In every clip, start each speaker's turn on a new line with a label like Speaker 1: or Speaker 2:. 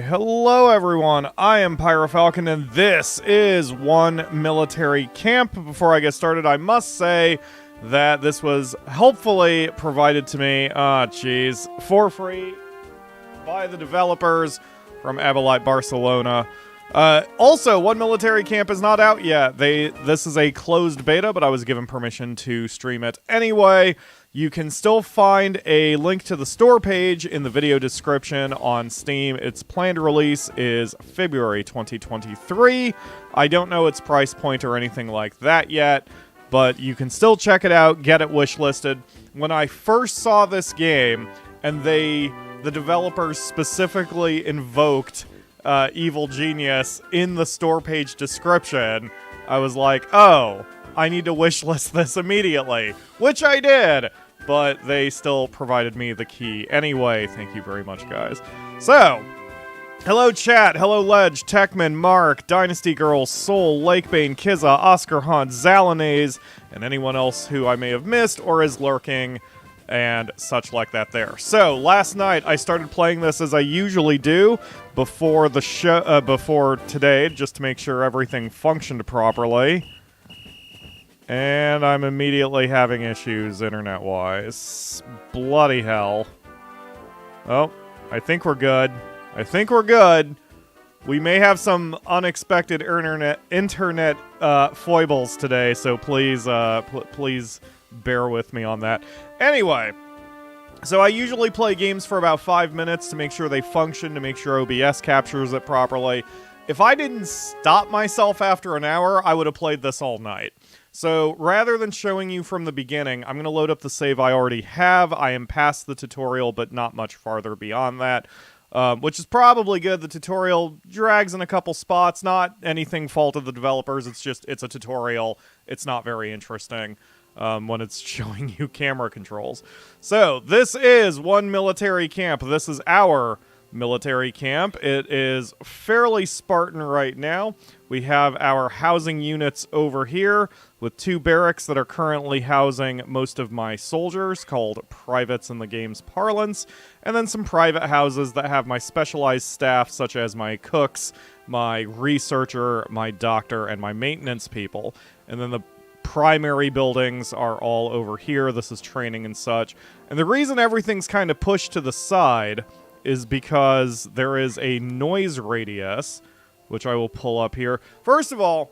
Speaker 1: Hello everyone, I am PyroFalkon and this is One Military Camp. Before I get started, I must say that this was helpfully provided to me, for free by the developers from Abilite, Barcelona. Also, One Military Camp is not out yet. This is a closed beta, but I was given permission to stream it anyway. You can still find a link to the store page in the video description on Steam. Its planned release is February 2023. I don't know its price point or anything like that yet, but you can still check it out, get it wishlisted. When I first saw this game, and the developers specifically invoked Evil Genius in the store page description, I was like, oh, I need to wishlist this immediately, which I did, but they still provided me the key anyway. Thank you very much, guys. So, hello chat, hello Ledge, Techman, Mark, Dynasty Girl, Soul, Lakebane, Kizza, Oscar Hunt, Zalanase, and anyone else who I may have missed or is lurking, and such like that there. So, last night I started playing this as I usually do before the show, before today, just to make sure everything functioned properly. And I'm immediately having issues internet-wise. Bloody hell. Oh, I think we're good. I think we're good. We may have some unexpected internet foibles today, so please, please bear with me on that. Anyway, so I usually play games for about 5 minutes to make sure they function, to make sure OBS captures it properly. If I didn't stop myself after an hour, I would have played this all night. So, rather than showing you from the beginning, I'm going to load up the save I already have. I am past the tutorial, but not much farther beyond that, which is probably good. The tutorial drags in a couple spots, not anything fault of the developers, it's a tutorial. It's not very interesting when it's showing you camera controls. So, this is One Military Camp. This is our military camp. It is fairly Spartan right now. We have our housing units over here with 2 barracks that are currently housing most of my soldiers, called privates in the game's parlance, and then some private houses that have my specialized staff, such as my cooks, my researcher, my doctor, and my maintenance people. And then the primary buildings are all over here. This is training and such. And the reason everything's kind of pushed to the side is because there is a noise radius, which I will pull up here. First of all,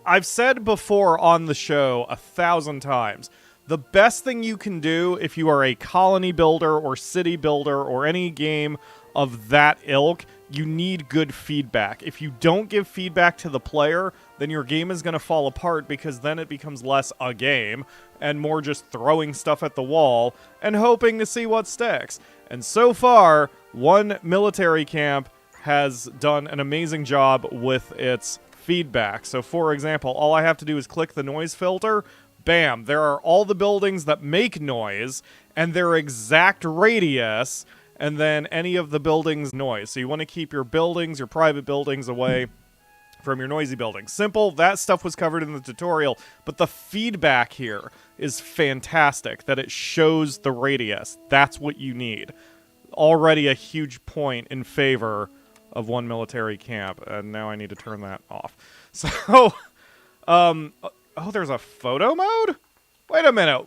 Speaker 1: I've said before on the show 1,000 times, the best thing you can do if you are a colony builder or city builder or any game of that ilk, you need good feedback. If you don't give feedback to the player, then your game is going to fall apart, because then it becomes less a game and more just throwing stuff at the wall and hoping to see what sticks. And so far, One Military Camp has done an amazing job with its feedback. So, for example, all I have to do is click the noise filter. Bam! There are all the buildings that make noise and their exact radius, and then any of the buildings' noise. So you want to keep your buildings, your private buildings, away from your noisy buildings. Simple. That stuff was covered in the tutorial, but the feedback here is fantastic, that it shows the radius. That's what you need. Already a huge point in favor of One Military Camp, and now I need to turn that off. So, oh, there's a photo mode? Wait a minute.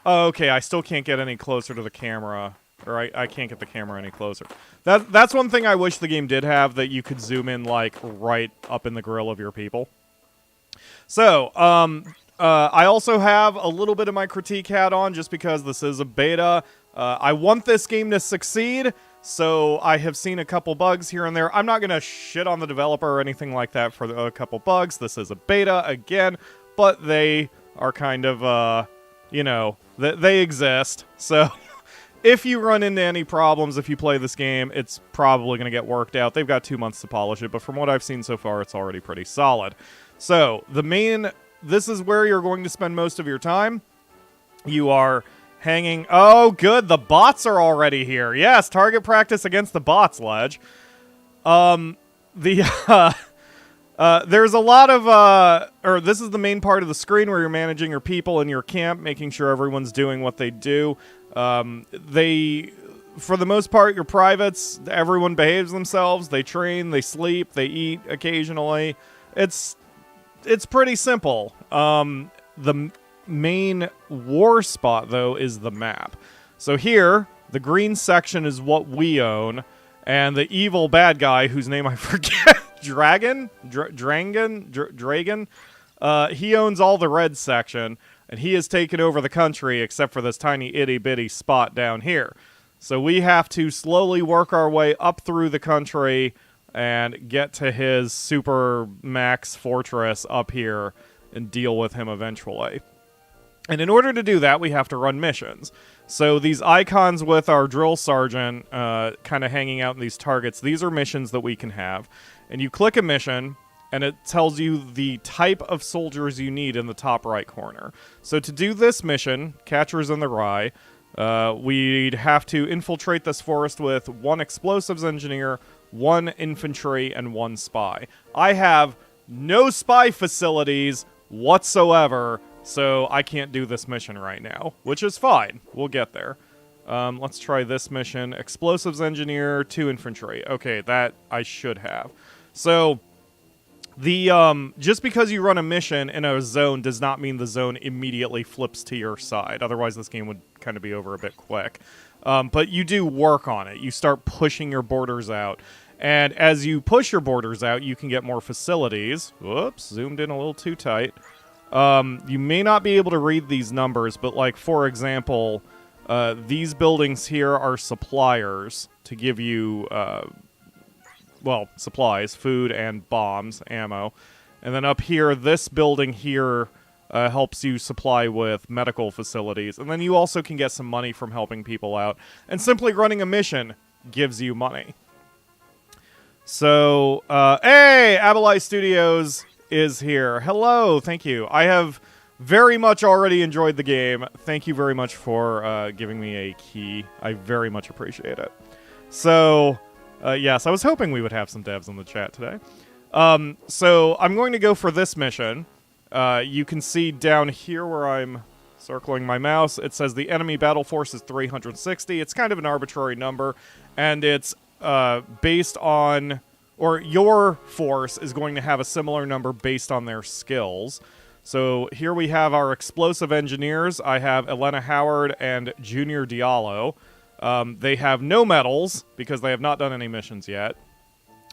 Speaker 1: Oh, okay, I still can't get any closer to the camera. Or I can't get the camera any closer. That's one thing I wish the game did have, that you could zoom in, like, right up in the grill of your people. So, I also have a little bit of my critique hat on, just because this is a beta. I want this game to succeed, so I have seen a couple bugs here and there. I'm not going to shit on the developer or anything like that for a couple bugs. This is a beta, again, but they are kind of, you know, they exist. So, if you run into any problems, if you play this game, it's probably going to get worked out. They've got 2 months to polish it, but from what I've seen so far, it's already pretty solid. So, this is where you're going to spend most of your time. You are hanging... Oh, good, the bots are already here. Yes, target practice against the bots, Ledge. There's a lot of, this is the main part of the screen where you're managing your people in your camp, making sure everyone's doing what they do. for the most part, your privates, everyone behaves themselves. They train, they sleep, they eat occasionally. It's pretty simple. The main war spot, though, is the map. So here, the green section is what we own, and the evil bad guy, whose name I forget, Dragon, he owns all the red section, and he has taken over the country except for this tiny itty-bitty spot down here. So we have to slowly work our way up through the country and get to his super max fortress up here and deal with him eventually. And in order to do that, we have to run missions. So these icons with our drill sergeant kind of hanging out in these targets, these are missions that we can have. And you click a mission, and it tells you the type of soldiers you need in the top right corner. So to do this mission, Catchers in the Rye, we'd have to infiltrate this forest with 1 explosives engineer, 1 infantry, and 1 spy. I have no spy facilities whatsoever, so I can't do this mission right now, which is fine. We'll get there. Let's try this mission. Explosives engineer, 2 infantry. Okay, that I should have. So the just because you run a mission in a zone does not mean the zone immediately flips to your side. Otherwise, this game would kind of be over a bit quick. But you do work on it. You start pushing your borders out. And as you push your borders out, you can get more facilities. Whoops, zoomed in a little too tight. You may not be able to read these numbers, but like, for example, these buildings here are suppliers to give you, well, supplies, food and bombs, ammo. And then up here, this building here helps you supply with medical facilities. And then you also can get some money from helping people out. And simply running a mission gives you money. So, hey, Abalai Studios is here. Hello, thank you. I have very much already enjoyed the game. Thank you very much for giving me a key. I very much appreciate it. So, yes, I was hoping we would have some devs in the chat today. So, I'm going to go for this mission. You can see down here where I'm circling my mouse, it says the enemy battle force is 360. It's kind of an arbitrary number, and it's based on, or your force is going to have a similar number based on their skills. So here we have our explosive engineers. I have Elena Howard and Junior Diallo. They have no medals because they have not done any missions yet.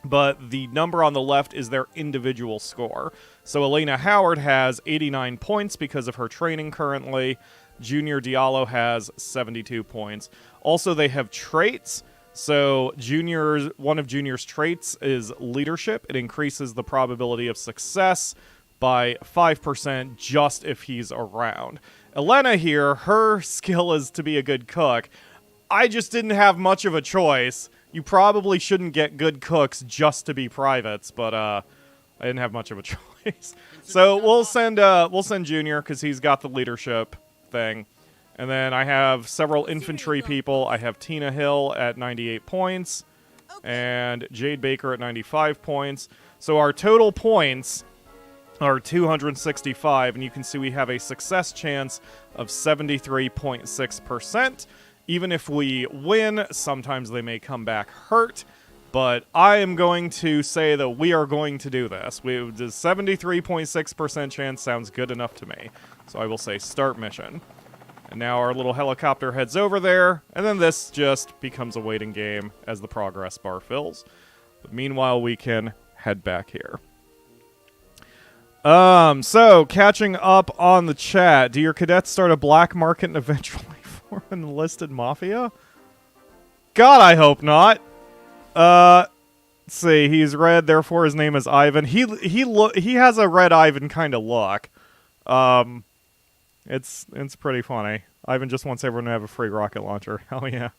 Speaker 1: But the number on the left is their individual score. So Elena Howard has 89 points because of her training currently. Junior Diallo has 72 points. Also, they have traits. So one of Junior's traits is leadership. It increases the probability of success by 5% just if he's around. Elena here, her skill is to be a good cook. I just didn't have much of a choice. You probably shouldn't get good cooks just to be privates, but I didn't have much of a choice. So we'll send Junior because he's got the leadership thing. And then I have several infantry people. I have Tina Hill at 98 points and Jade Baker at 95 points. So our total points are 265, and you can see we have a success chance of 73.6%. Even if we win, sometimes they may come back hurt, but I am going to say that we are going to do this. The 73.6% chance sounds good enough to me. So I will say start mission. And now our little helicopter heads over there, and then this just becomes a waiting game as the progress bar fills. But meanwhile, we can head back here. So, catching up on the chat, do your cadets start a black market and eventually form an enlisted mafia? God, I hope not. Let's see, he's red, therefore his name is Ivan. He has a red Ivan kind of look. It's pretty funny. Ivan just wants everyone to have a free rocket launcher. Hell yeah.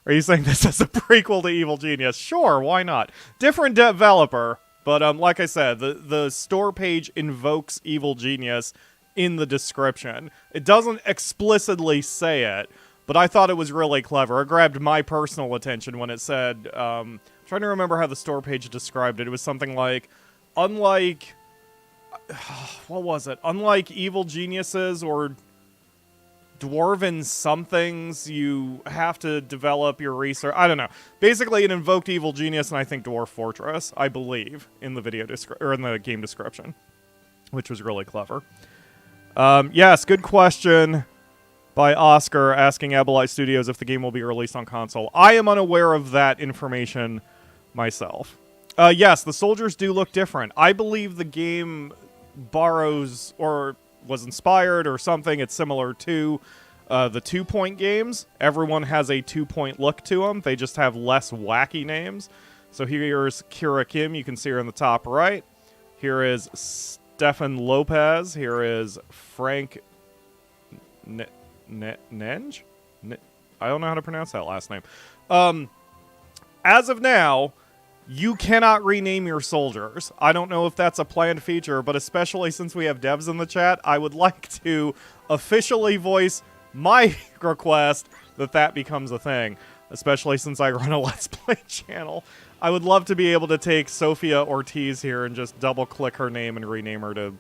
Speaker 1: Are you saying this is a prequel to Evil Genius? Sure, why not? Different developer, but like I said, the store page invokes Evil Genius in the description. It doesn't explicitly say it, but I thought it was really clever. It grabbed my personal attention when it said, I'm trying to remember how the store page described it. It was something like, unlike... what was it? Unlike Evil Geniuses or dwarven somethings. You have to develop your research. I don't know. Basically, it invoked Evil Genius and I think Dwarf Fortress, I believe, in the or in the game description, which was really clever. Yes, good question by Oscar asking Abalite Studios if the game will be released on console. I am unaware of that information myself. Yes, the soldiers do look different. I believe the game borrows or was inspired or something. It's similar to the 2 Point games. Everyone has a 2 Point look to them. They just have less wacky names. So here's Kira Kim. You can see her in the top right. Here is Stefan Lopez. Here is Frank Nenge? I don't know how to pronounce that last name. As of now, you cannot rename your soldiers. I don't know if that's a planned feature, but especially since we have devs in the chat, I would like to officially voice my request that that becomes a thing, especially since I run a Let's Play channel. I would love to be able to take Sophia Ortiz here and just double-click her name and rename her to,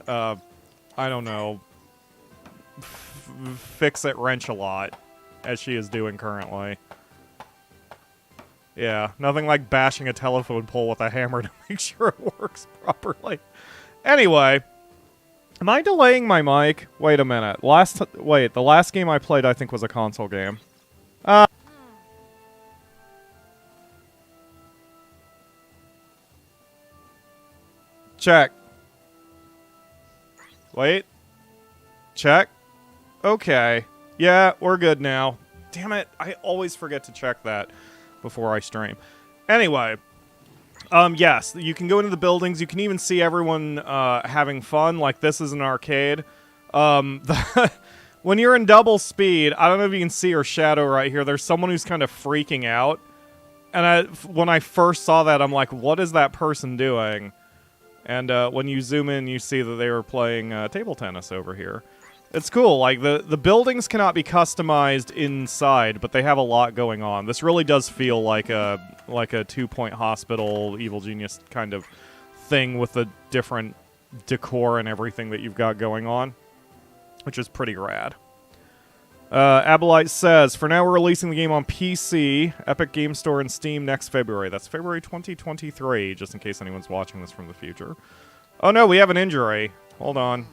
Speaker 1: I don't know, Fix-It Wrench-A-Lot, as she is doing currently. Yeah, nothing like bashing a telephone pole with a hammer to make sure it works properly. Anyway, am I delaying my mic? Wait a minute. The last game I played I think was a console game. Check. Wait. Check. Okay. Yeah, we're good now. Damn it, I always forget to check that before I stream. Anyway, yes, you can go into the buildings. You can even see everyone having fun. Like, this is an arcade. When you're in double speed, I don't know if you can see her shadow right here. There's someone who's kind of freaking out. And when I first saw that, I'm like, what is that person doing? And when you zoom in, you see that they were playing table tennis over here. It's cool. Like, the buildings cannot be customized inside, but they have a lot going on. This really does feel like a 2 Point hospital, Evil Genius kind of thing with the different decor and everything that you've got going on, which is pretty rad. Abalite says, for now we're releasing the game on PC, Epic Game Store, and Steam next February. That's February 2023, just in case anyone's watching this from the future. Oh no, we have an injury. Hold on.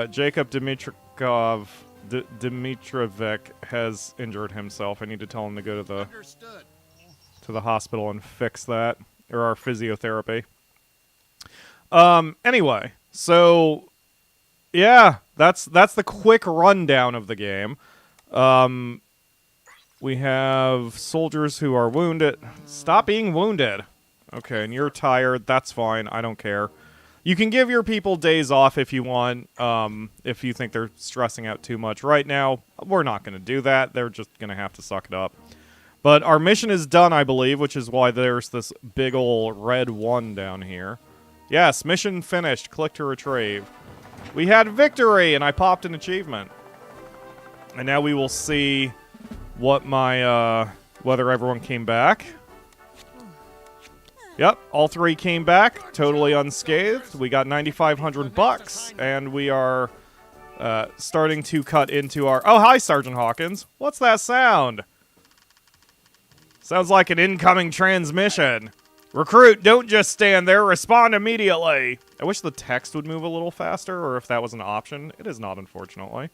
Speaker 1: Jacob Dimitrovic has injured himself. I need to tell him to go to the hospital and fix that, or our physiotherapy. Anyway, so yeah, that's the quick rundown of the game. We have soldiers who are wounded. Stop being wounded. Okay, and you're tired. That's fine. I don't care. You can give your people days off if you want, if you think they're stressing out too much. Right now, we're not going to do that. They're just going to have to suck it up. But our mission is done, I believe, which is why there's this big ol' red 1 down here. Yes, mission finished. Click to retrieve. We had victory, and I popped an achievement. And now we will see what my, whether everyone came back. Yep, all 3 came back, totally unscathed. We got 9,500 bucks, and we are starting to cut into our... Oh, hi, Sergeant Hawkins. What's that sound? Sounds like an incoming transmission. Recruit, don't just stand there. Respond immediately. I wish the text would move a little faster, or if that was an option. It is not, unfortunately.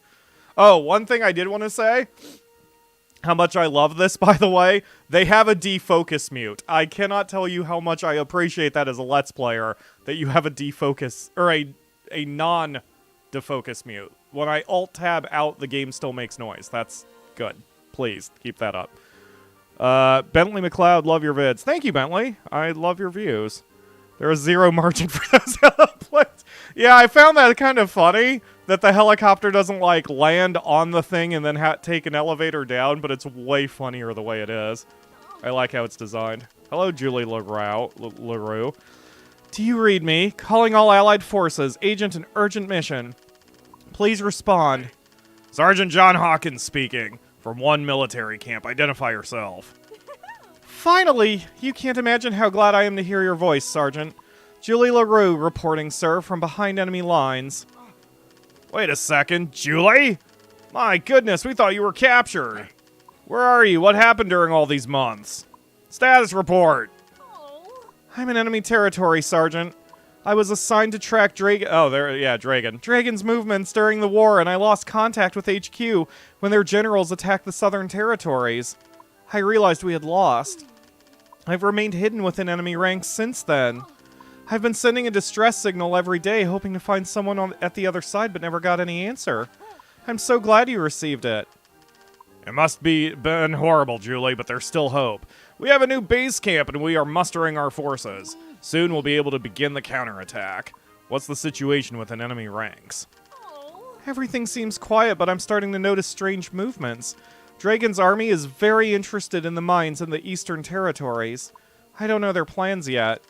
Speaker 1: Oh, one thing I did want to say... How much I love this, by the way. They have a defocus mute. I cannot tell you how much I appreciate that as a Let's Player, that you have a defocus, or a non-defocus mute. When I Alt-Tab out, the game still makes noise. That's good. Please, keep that up. Bentley McLeod, love your vids. Thank you, Bentley. I love your views. There is zero margin for those plates. Yeah, I found that kind of funny, that the helicopter doesn't, like, land on the thing and then take an elevator down, but it's way funnier the way it is. I like how it's designed. Hello, Julie LaRue. Do you read me? Calling all allied forces. Agent an urgent mission. Please respond. Sergeant John Hawkins speaking. From 1 military camp. Identify yourself. Finally! You can't imagine how glad I am to hear your voice, Sergeant. Julie LaRue reporting, sir, from behind enemy lines. Wait a second, Julie? My goodness, we thought you were captured. Where are you? What happened during all these months? Status report. I'm in enemy territory, Sergeant. I was assigned to track Dragon. Oh, Dragon. Dragon's movements during the war, and I lost contact with HQ when their generals attacked the southern territories. I realized we had lost. I've remained hidden within enemy ranks since then. I've been sending a distress signal every day, hoping to find someone at the other side, but never got any answer. I'm so glad you received it. It must be been horrible, Julie, but there's still hope. We have a new base camp, and we are mustering our forces. Soon we'll be able to begin the counterattack. What's the situation within enemy ranks? Everything seems quiet, but I'm starting to notice strange movements. Dragon's army is very interested in the mines in the eastern territories. I don't know their plans yet.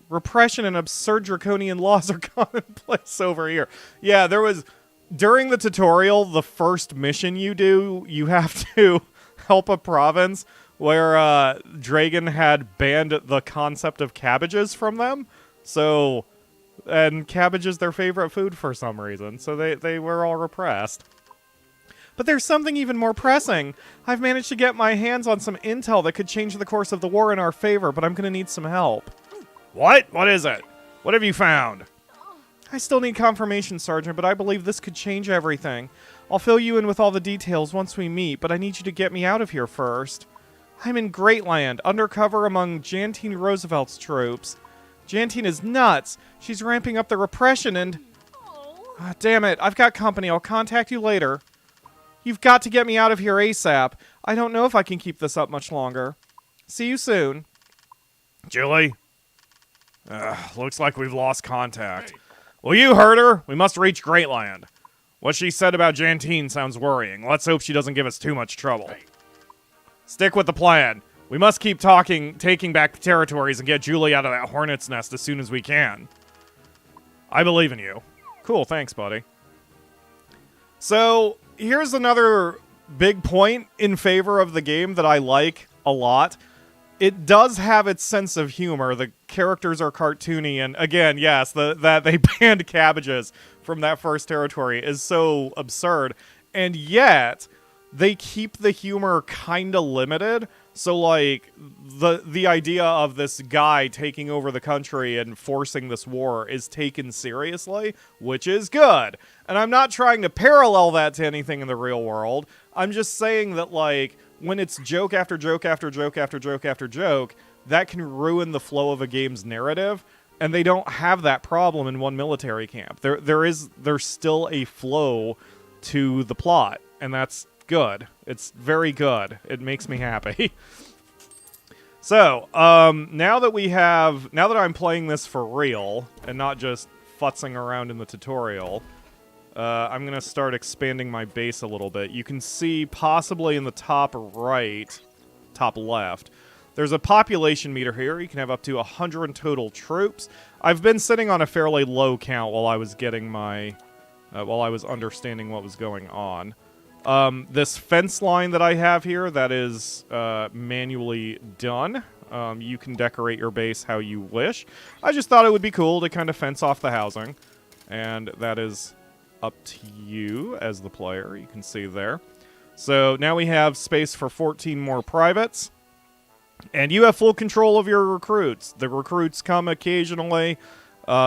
Speaker 1: Repression and absurd draconian laws are commonplace over here. Yeah, there was... During the tutorial, the first mission you do, you have to help a province where Dragon had banned the concept of cabbages from them. So, and cabbage is their favorite food for some reason, so they were all repressed. But there's something even more pressing. I've managed to get my hands on some intel that could change the course of the war in our favor, but I'm going to need some help. What? What is it? What have you found? I still need confirmation, Sergeant, but I believe this could change everything. I'll fill you in with all the details once we meet, but I need you to get me out of here first. I'm in Greatland, undercover among Jantine Roosevelt's troops. Jantine is nuts. She's ramping up the repression and... Ah, damn it, I've got company. I'll contact you later. You've got to get me out of here ASAP. I don't know if I can keep this up much longer. See you soon. Julie? Looks like we've lost contact. Well, you heard her. We must reach Greatland. What she said about Jantine sounds worrying. Let's hope she doesn't give us too much trouble. Stick with the plan. We must keep taking back the territories and get Julie out of that hornet's nest as soon as we can. I believe in you. Cool, thanks, buddy. So, here's another big point in favor of the game that I like a lot. It does have its sense of humor. The characters are cartoony, and again, yes, that they banned cabbages from that first territory is so absurd. And yet, they keep the humor kind of limited. So, like, the idea of this guy taking over the country and forcing this war is taken seriously, which is good. And I'm not trying to parallel that to anything in the real world. I'm just saying that, like, when it's joke after joke after joke after joke after joke, that can ruin the flow of a game's narrative, and they don't have that problem in One Military Camp. There's still a flow to the plot, and that's good. It's very good. It makes me happy. So, now that I'm playing this for real, and not just futzing around in the tutorial, I'm going to start expanding my base a little bit. You can see possibly in the top right, top left, there's a population meter here. You can have up to 100 total troops. I've been sitting on a fairly low count while I was getting my, while I was understanding what was going on. This fence line that I have here, that is manually done. You can decorate your base how you wish. I just thought it would be cool to kind of fence off the housing, and that is up to you as the player. You can see there. So now we have space for 14 more privates, and you have full control of your recruits. The recruits come occasionally.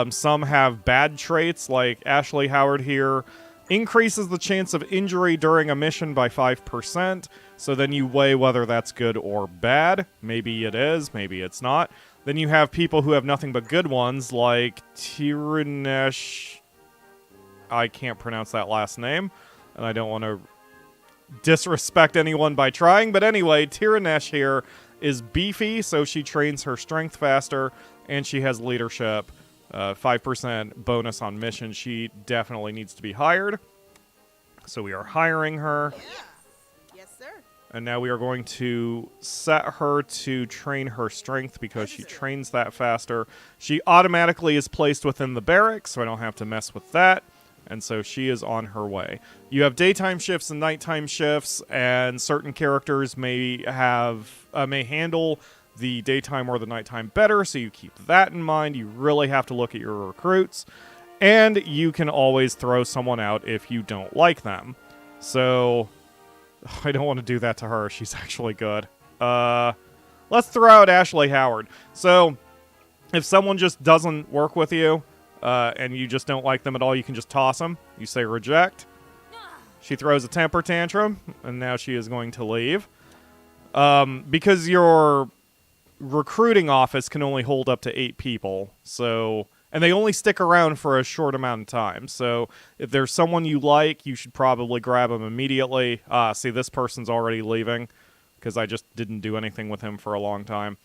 Speaker 1: Some have bad traits, like Ashley Howard here. Increases the chance of injury during a mission by 5%, so then you weigh whether that's good or bad. Maybe it is, maybe it's not. Then you have people who have nothing but good ones, like Tiranesh. I can't pronounce that last name, and I don't want to disrespect anyone by trying, but anyway, Tiranesh here is beefy, so she trains her strength faster, and she has leadership. 5% bonus on mission. She definitely needs to be hired. So we are hiring her.
Speaker 2: Yes, sir.
Speaker 1: And now we are going to set her to train her strength because she trains that faster. She automatically is placed within the barracks, so I don't have to mess with that. And so she is on her way. You have daytime shifts and nighttime shifts, and certain characters may handle the daytime or the nighttime better, so you keep that in mind. You really have to look at your recruits, and you can always throw someone out if you don't like them. So I don't want to do that to her. She's actually good. Let's throw out Ashley Howard. So if someone just doesn't work with you, and you just don't like them at all, you can just toss them. You say reject. She throws a temper tantrum, and now she is going to leave. Because your recruiting office can only hold up to 8 people, so... And they only stick around for a short amount of time. So if there's someone you like, you should probably grab them immediately. See, this person's already leaving because I just didn't do anything with him for a long time.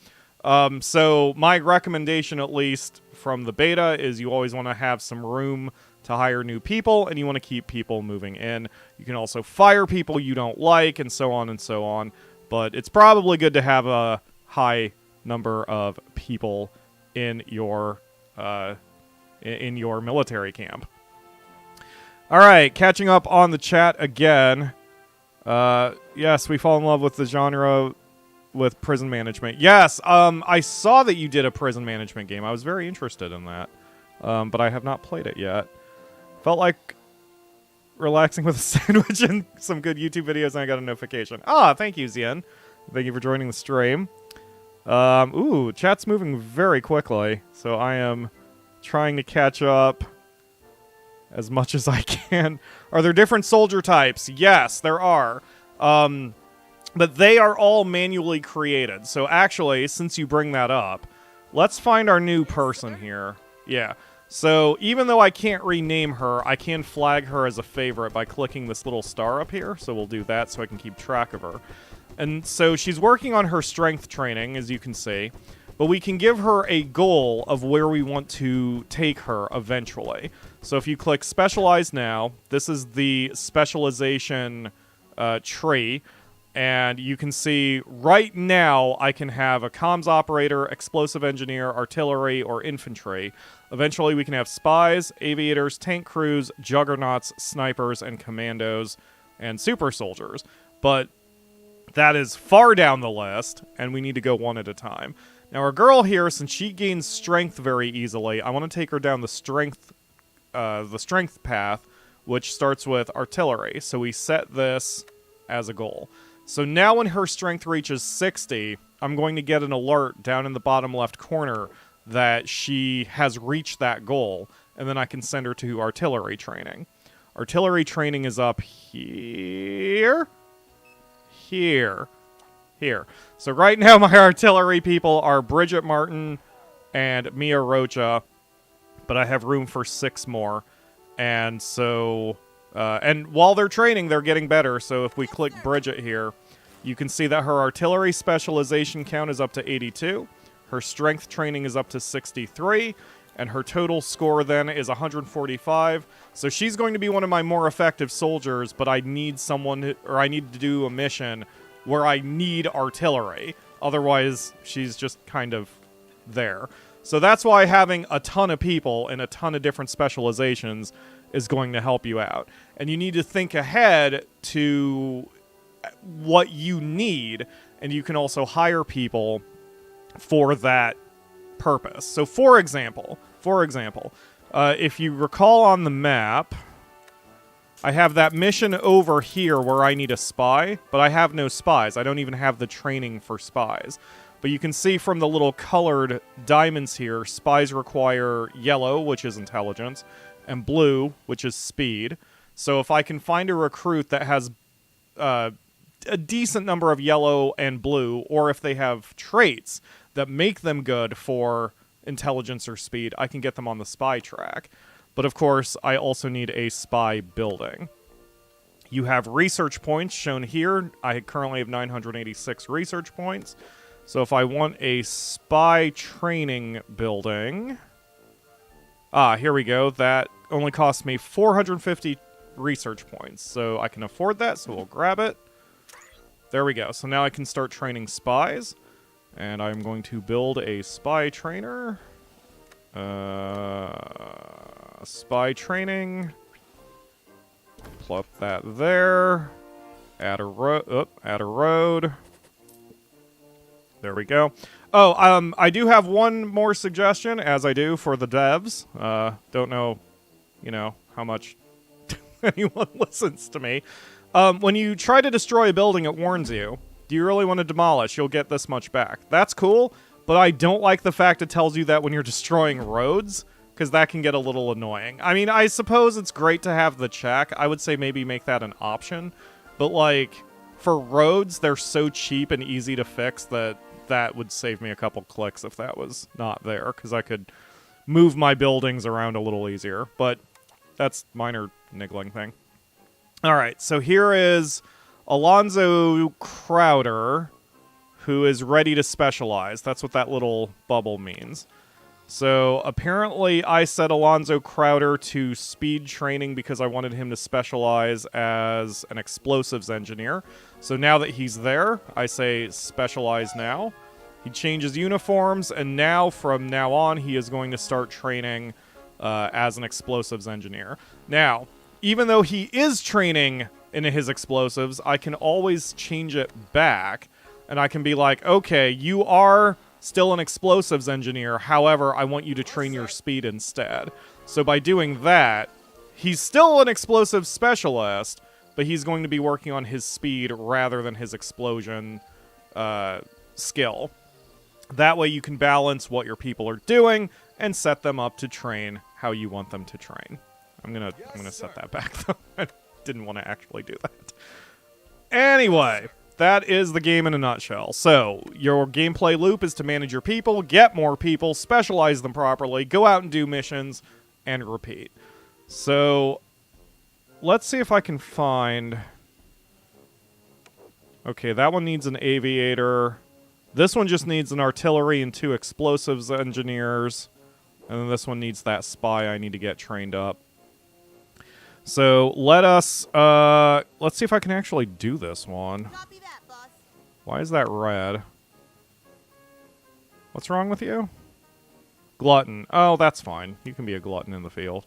Speaker 1: So my recommendation, at least from the beta, is you always want to have some room to hire new people, and you want to keep people moving in. You can also fire people you don't like, and so on and so on. But it's probably good to have a high number of people in your military camp. All right, catching up on the chat again. Yes, we fall in love with the genre with prison management. Yes, I saw that you did a prison management game. I was very interested in that, but I have not played it yet. Felt like relaxing with a sandwich and some good YouTube videos, and I got a notification. Thank you, Zian. Thank you for joining the stream. Ooh, chat's moving very quickly, so I am trying to catch up as much as I can. Are there different soldier types? Yes, there are. But they are all manually created. So actually, since you bring that up, let's find our new person here. Yeah. So even though I can't rename her, I can flag her as a favorite by clicking this little star up here. So we'll do that so I can keep track of her. And so she's working on her strength training, as you can see. But we can give her a goal of where we want to take her eventually. So if you click Specialize Now, this is the specialization tree. And you can see right now I can have a comms operator, explosive engineer, artillery, or infantry. Eventually we can have spies, aviators, tank crews, juggernauts, snipers, and commandos, and super soldiers. But that is far down the list, and we need to go one at a time. Now our girl here, since she gains strength very easily, I want to take her down the strength path, which starts with artillery. So we set this as a goal. So now when her strength reaches 60, I'm going to get an alert down in the bottom left corner that she has reached that goal, and then I can send her to artillery training. Artillery training is up here. Here. So right now my artillery people are Bridget Martin and Mia Rocha, but I have room for 6 more. And so... and while they're training, they're getting better. So if we click Bridget here, you can see that her artillery specialization count is up to 82. Her strength training is up to 63. And her total score then is 145. So she's going to be one of my more effective soldiers, but I need I need to do a mission where I need artillery. Otherwise, she's just kind of there. So that's why having a ton of people in a ton of different specializations is going to help you out. And you need to think ahead to what you need, and you can also hire people for that purpose. So for example, if you recall on the map, I have that mission over here where I need a spy, but I have no spies. I don't even have the training for spies. But you can see from the little colored diamonds here, spies require yellow, which is intelligence, and blue, which is speed. So if I can find a recruit that has a decent number of yellow and blue, or if they have traits that make them good for intelligence or speed, I can get them on the spy track. But of course, I also need a spy building. You have research points shown here. I currently have 986 research points. So if I want a spy training building... here we go. That only costs me 450 research points. So I can afford that, so we'll grab it. There we go. So now I can start training spies. And I'm going to build a spy trainer. Spy training. Plop that there. Add a road. There we go. Oh, I do have one more suggestion, as I do for the devs. Don't know, how much anyone listens to me. When you try to destroy a building, it warns you. Do you really want to demolish? You'll get this much back. That's cool, but I don't like the fact it tells you that when you're destroying roads, because that can get a little annoying. I mean, I suppose it's great to have the check. I would say maybe make that an option, but like, for roads, they're so cheap and easy to fix that that would save me a couple clicks if that was not there, because I could move my buildings around a little easier, but that's minor niggling thing. All right, so here is Alonzo Crowder, who is ready to specialize. That's what that little bubble means. So apparently I set Alonzo Crowder to speed training because I wanted him to specialize as an explosives engineer. So now that he's there, I say specialize now. He changes uniforms, and now, from now on, he is going to start training as an explosives engineer. Now, even though he is training in his explosives, I can always change it back, and I can be like, okay, you are still an explosives engineer, however, I want you to train your speed instead. So by doing that, he's still an explosive specialist, but he's going to be working on his speed rather than his explosion skill. That way you can balance what your people are doing and set them up to train how you want them to train. I'm gonna set that back, though. I didn't want to actually do that. Anyway, that is the game in a nutshell. So, your gameplay loop is to manage your people, get more people, specialize them properly, go out and do missions, and repeat. So, let's see if I can find... Okay, that one needs an aviator. This one just needs an artillery and 2 explosives engineers. And then this one needs that spy I need to get trained up. So, let's see if I can actually do this one.
Speaker 2: Copy that, boss.
Speaker 1: Why is that red? What's wrong with you? Glutton. Oh, that's fine. You can be a glutton in the field.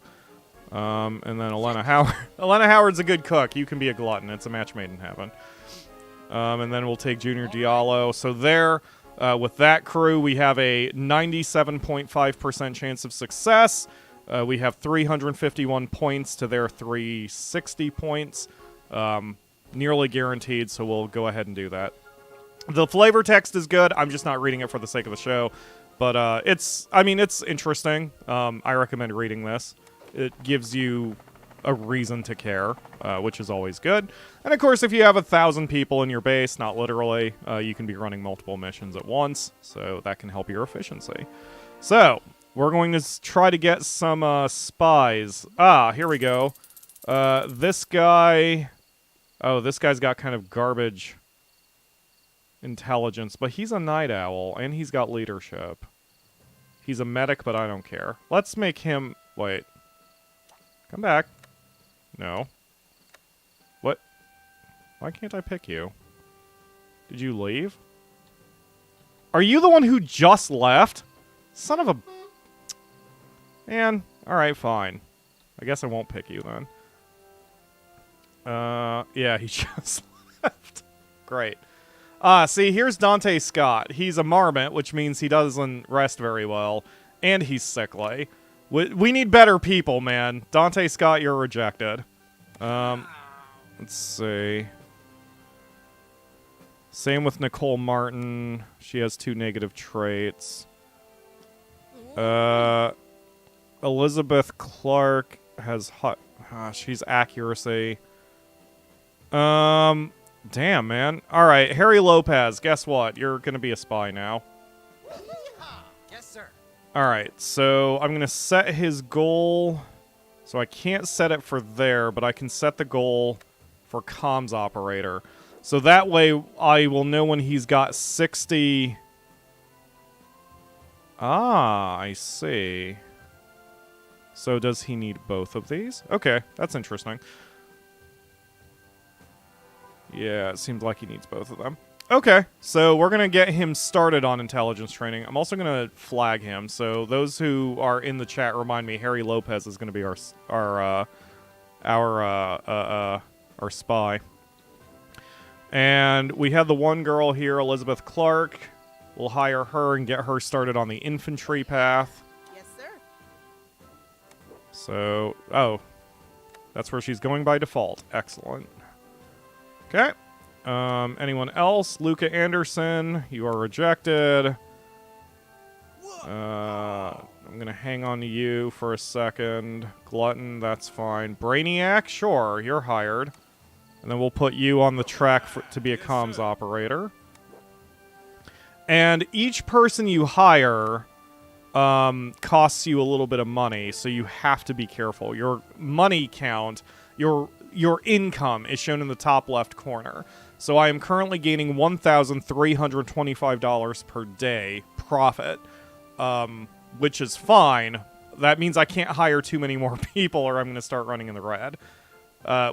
Speaker 1: And then Elena Howard. Elena Howard's a good cook. You can be a glutton. It's a match made in heaven. And then we'll take Junior Diallo. So there, with that crew, we have a 97.5% chance of success. We have 351 points to their 360 points. Nearly guaranteed, so we'll go ahead and do that. The flavor text is good. I'm just not reading it for the sake of the show. But it's interesting. I recommend reading this. It gives you a reason to care, which is always good. And of course, if you have 1,000 people in your base, not literally, you can be running multiple missions at once, so that can help your efficiency. So, we're going to try to get some spies. Ah, here we go. This guy... Oh, this guy's got kind of garbage intelligence, but he's a night owl, and he's got leadership. He's a medic, but I don't care. Let's make him... Wait. Come back. No. What? Why can't I pick you? Did you leave? Are you the one who just left? Son of a... Man, alright, fine. I guess I won't pick you then. Yeah, he just left. Great. See, here's Dante Scott. He's a marmot, which means he doesn't rest very well, and he's sickly. We need better people, man. Dante Scott, you're rejected. Let's see. Same with Nicole Martin. She has 2 negative traits. Elizabeth Clark has hot... she's accuracy. Damn, man. Alright, Harry Lopez, guess what? You're gonna be a spy now.
Speaker 2: Yes, sir.
Speaker 1: Alright, so I'm gonna set his goal... So I can't set it for there, but I can set the goal for comms operator. So that way I will know when he's got 60... Ah, I see. So does he need both of these? Okay, that's interesting. Yeah, it seems like he needs both of them. Okay, so we're going to get him started on intelligence training. I'm also going to flag him. So those who are in the chat remind me, Harry Lopez is going to be our spy. And we have the one girl here, Elizabeth Clark. We'll hire her and get her started on the infantry path.
Speaker 2: Yes, sir.
Speaker 1: So, oh, that's where she's going by default. Excellent. Okay. Anyone else? Luca Anderson, you are rejected. I'm going to hang on to you for a second. Glutton, that's fine. Brainiac, sure, you're hired. And then we'll put you on the track to be a comms operator. And each person you hire costs you a little bit of money, so you have to be careful. Your money count, your income is shown in the top left corner. So I am currently gaining $1,325 per day profit, which is fine. That means I can't hire too many more people or I'm going to start running in the red.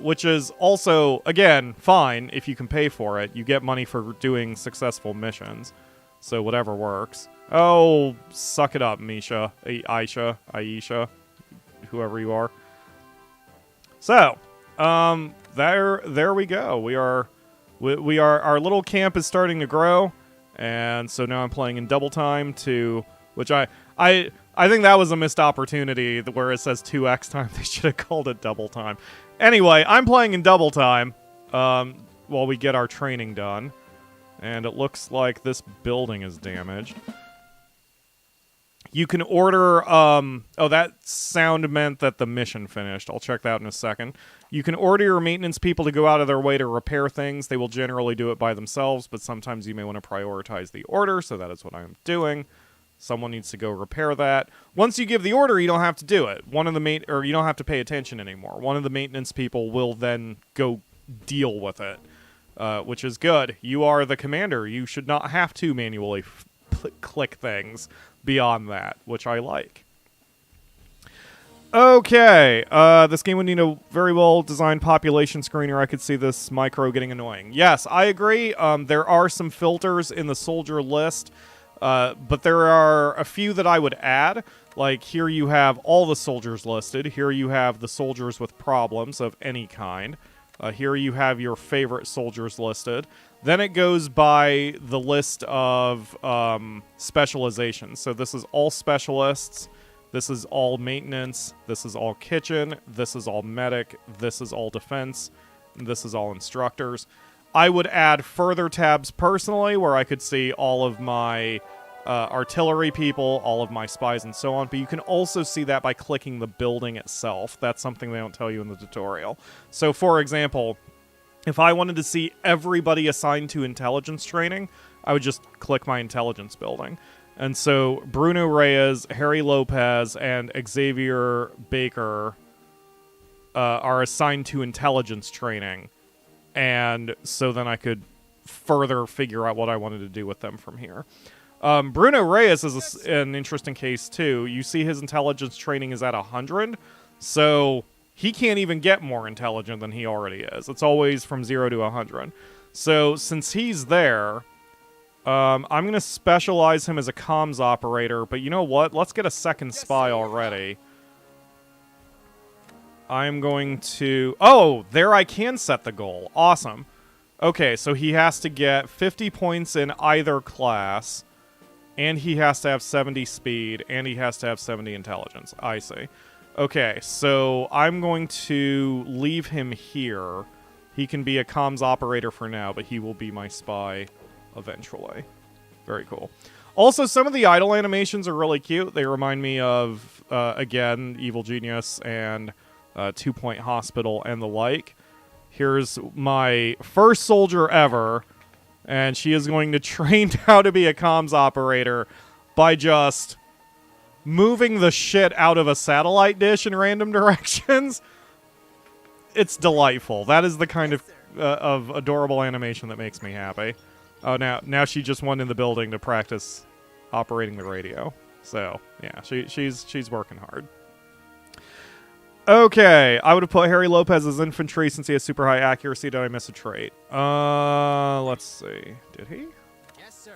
Speaker 1: Which is also, again, fine if you can pay for it. You get money for doing successful missions. So whatever works. Oh, suck it up, Misha. Aisha, whoever you are. So, there we go. We are, our little camp is starting to grow. And so now I'm playing in double time which I think that was a missed opportunity where it says 2x time. They should have called it double time. Anyway, I'm playing in double time while we get our training done. And it looks like this building is damaged. You can order... oh, that sound meant that the mission finished. I'll check that in a second. You can order your maintenance people to go out of their way to repair things. They will generally do it by themselves, but sometimes you may want to prioritize the order, so that is what I'm doing. Someone needs to go repair that. Once you give the order, you don't have to do it. You don't have to pay attention anymore. One of the maintenance people will then go deal with it, which is good. You are the commander. You should not have to manually click things beyond that, which I like. Okay, this game would need a very well-designed population screener. I could see this micro getting annoying. Yes, I agree. There are some filters in the soldier list. But there are a few that I would add. Like, here you have all the soldiers listed. Here you have the soldiers with problems of any kind. Here you have your favorite soldiers listed. Then it goes by the list of specializations. So this is all specialists. This is all maintenance. This is all kitchen. This is all medic. This is all defense. And this is all instructors. I would add further tabs personally where I could see all of my artillery people, all of my spies, and so on. But you can also see that by clicking the building itself. That's something they don't tell you in the tutorial. So, for example, if I wanted to see everybody assigned to intelligence training, I would just click my intelligence building. And so Bruno Reyes, Harry Lopez, and Xavier Baker are assigned to intelligence training. And so then I could further figure out what I wanted to do with them from here. Bruno Reyes is an interesting case, too. You see his intelligence training is at 100, so he can't even get more intelligent than he already is. It's always from 0 to 100. So since he's there, I'm going to specialize him as a comms operator, but you know what? Let's get a second spy already. I'm going to... Oh, there I can set the goal. Awesome. Okay, so he has to get 50 points in either class, and he has to have 70 speed, and he has to have 70 intelligence. I see. Okay, so I'm going to leave him here. He can be a comms operator for now, but he will be my spy eventually. Very cool. Also, some of the idle animations are really cute. They remind me of, again, Evil Genius and... 2 Point Hospital and the like. Here's my first soldier ever, and she is going to train how to be a comms operator by just moving the shit out of a satellite dish in random directions. It's delightful. That is the kind of adorable animation that makes me happy. Oh, now she just went in the building to practice operating the radio. So yeah, she's working hard. Okay, I would have put Harry Lopez as infantry since he has super high accuracy. Did I miss a trait? Let's see. Did he?
Speaker 2: Yes, sir.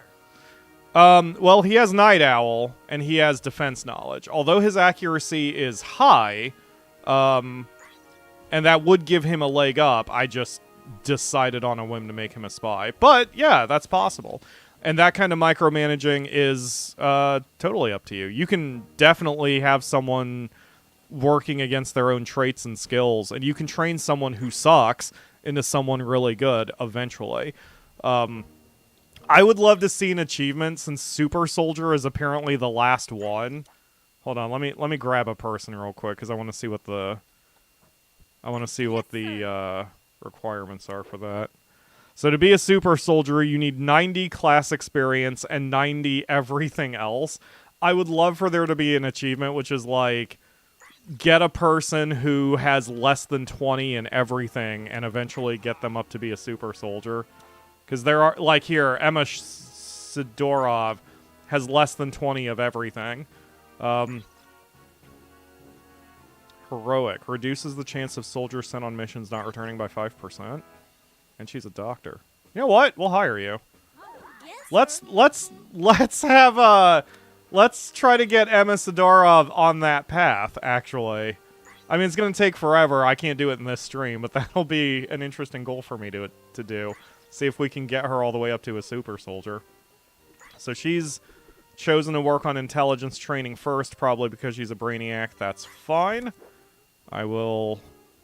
Speaker 1: Well, he has Night Owl, and he has defense knowledge. Although his accuracy is high, and that would give him a leg up, I just decided on a whim to make him a spy. But, yeah, that's possible. And that kind of micromanaging is totally up to you. You can definitely have someone... working against their own traits and skills, and you can train someone who sucks into someone really good eventually. I would love to see an achievement since Super Soldier is apparently the last one. Hold on, let me grab a person real quick because I want to see what the requirements are for that. So to be a Super Soldier, you need 90 class experience and 90 everything else. I would love for there to be an achievement which is like, get a person who has less than 20 in everything and eventually get them up to be a Super Soldier. Because there are, like here, Emma Sidorov has less than 20 of everything. Heroic. Reduces the chance of soldiers sent on missions not returning by 5%. And she's a doctor. You know what? We'll hire you. Let's try to get Emma Sidorov on that path, actually. I mean, it's going to take forever. I can't do it in this stream, but that'll be an interesting goal for me to do. See if we can get her all the way up to a Super Soldier. So she's chosen to work on intelligence training first, probably because she's a brainiac. That's fine. I will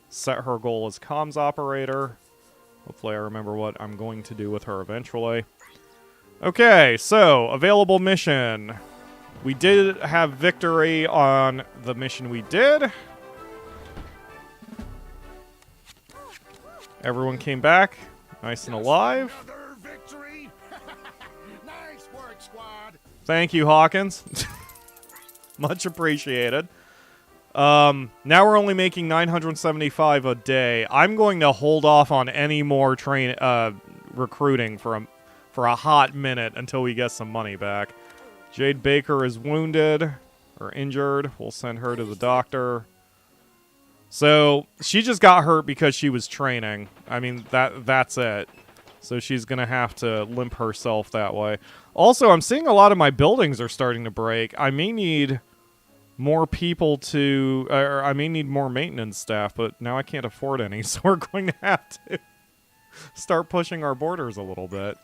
Speaker 1: set her goal as comms operator. Hopefully I remember what I'm going to do with her eventually. Okay, so available mission. We did have victory on the mission we did. Everyone came back. Nice and alive.
Speaker 3: Another victory. Nice work, squad.
Speaker 1: Thank you, Hawkins. Much appreciated. Now we're only making 975 a day. I'm going to hold off on any more recruiting for a hot minute until we get some money back. Jade Baker is wounded or injured. We'll send her to the doctor. So she just got hurt because she was training. I mean, that's it. So she's going to have to limp herself that way. Also, I'm seeing a lot of my buildings are starting to break. I may need more people to... or I may need more maintenance staff, but now I can't afford any. So we're going to have to start pushing our borders a little bit.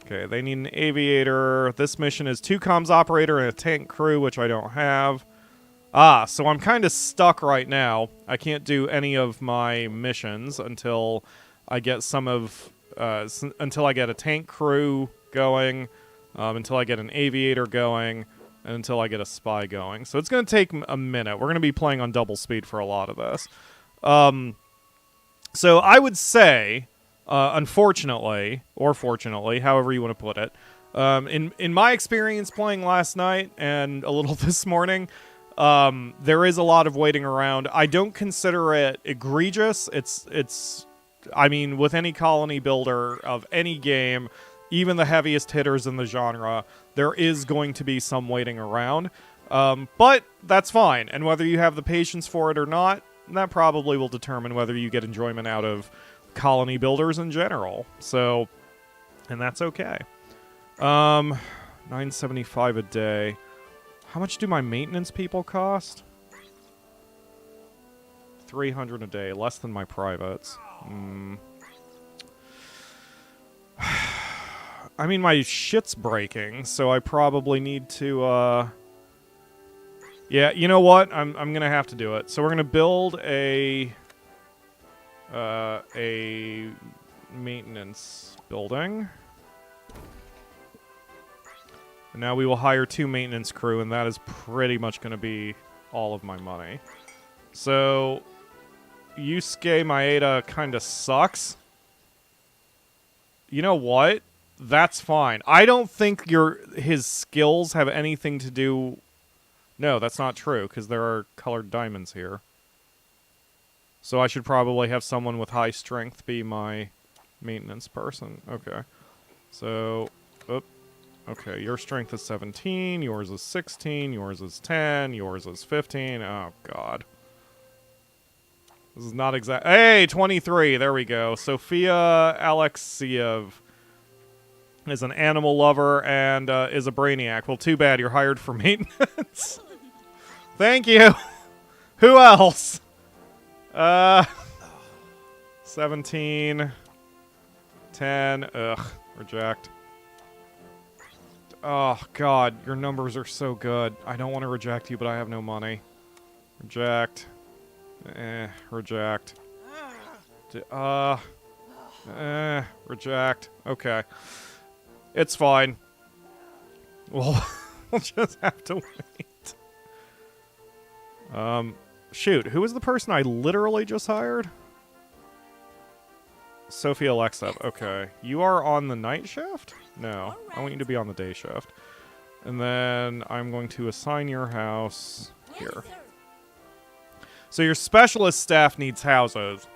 Speaker 1: Okay, they need an aviator. This mission is 2 comms operator and a tank crew, which I don't have. Ah, so I'm kind of stuck right now. I can't do any of my missions until I get until I get a tank crew going, until I get an aviator going, and until I get a spy going. So it's going to take a minute. We're going to be playing on double speed for a lot of this. So I would say, unfortunately, or fortunately, however you want to put it, in my experience playing last night and a little this morning, there is a lot of waiting around. I don't consider it egregious. I mean, with any colony builder of any game, even the heaviest hitters in the genre, there is going to be some waiting around. But that's fine. And whether you have the patience for it or not, that probably will determine whether you get enjoyment out of colony builders in general. So, and that's okay. 975 a day. How much do my maintenance people cost? 300 a day, less than my privates. I mean, my shit's breaking, so I probably need to, yeah, you know what? I'm gonna have to do it. So we're gonna build a maintenance building. And now we will hire 2 maintenance crew, and that is pretty much going to be all of my money. So, Yusuke Maeda kind of sucks. You know what? That's fine. I don't think his skills have anything to do... No, that's not true, because there are colored diamonds here. So I should probably have someone with high strength be my maintenance person. Okay. So... Okay, your strength is 17, yours is 16, yours is 10, yours is 15. Oh, God. This is not exact. Hey, 23. There we go. Sophia Alexiev is an animal lover and is a brainiac. Well, too bad. You're hired for maintenance. Thank you. Who else? 17. 10. Ugh. Reject. Oh, God, your numbers are so good. I don't want to reject you, but I have no money. Reject. Reject. Reject. Okay. It's fine. Well, we'll just have to wait. Shoot, who was the person I literally just hired? Sophie Alexa. Okay. You are on the night shift? No. I want you to be on the day shift. And then I'm going to assign your house here. So your specialist staff needs houses.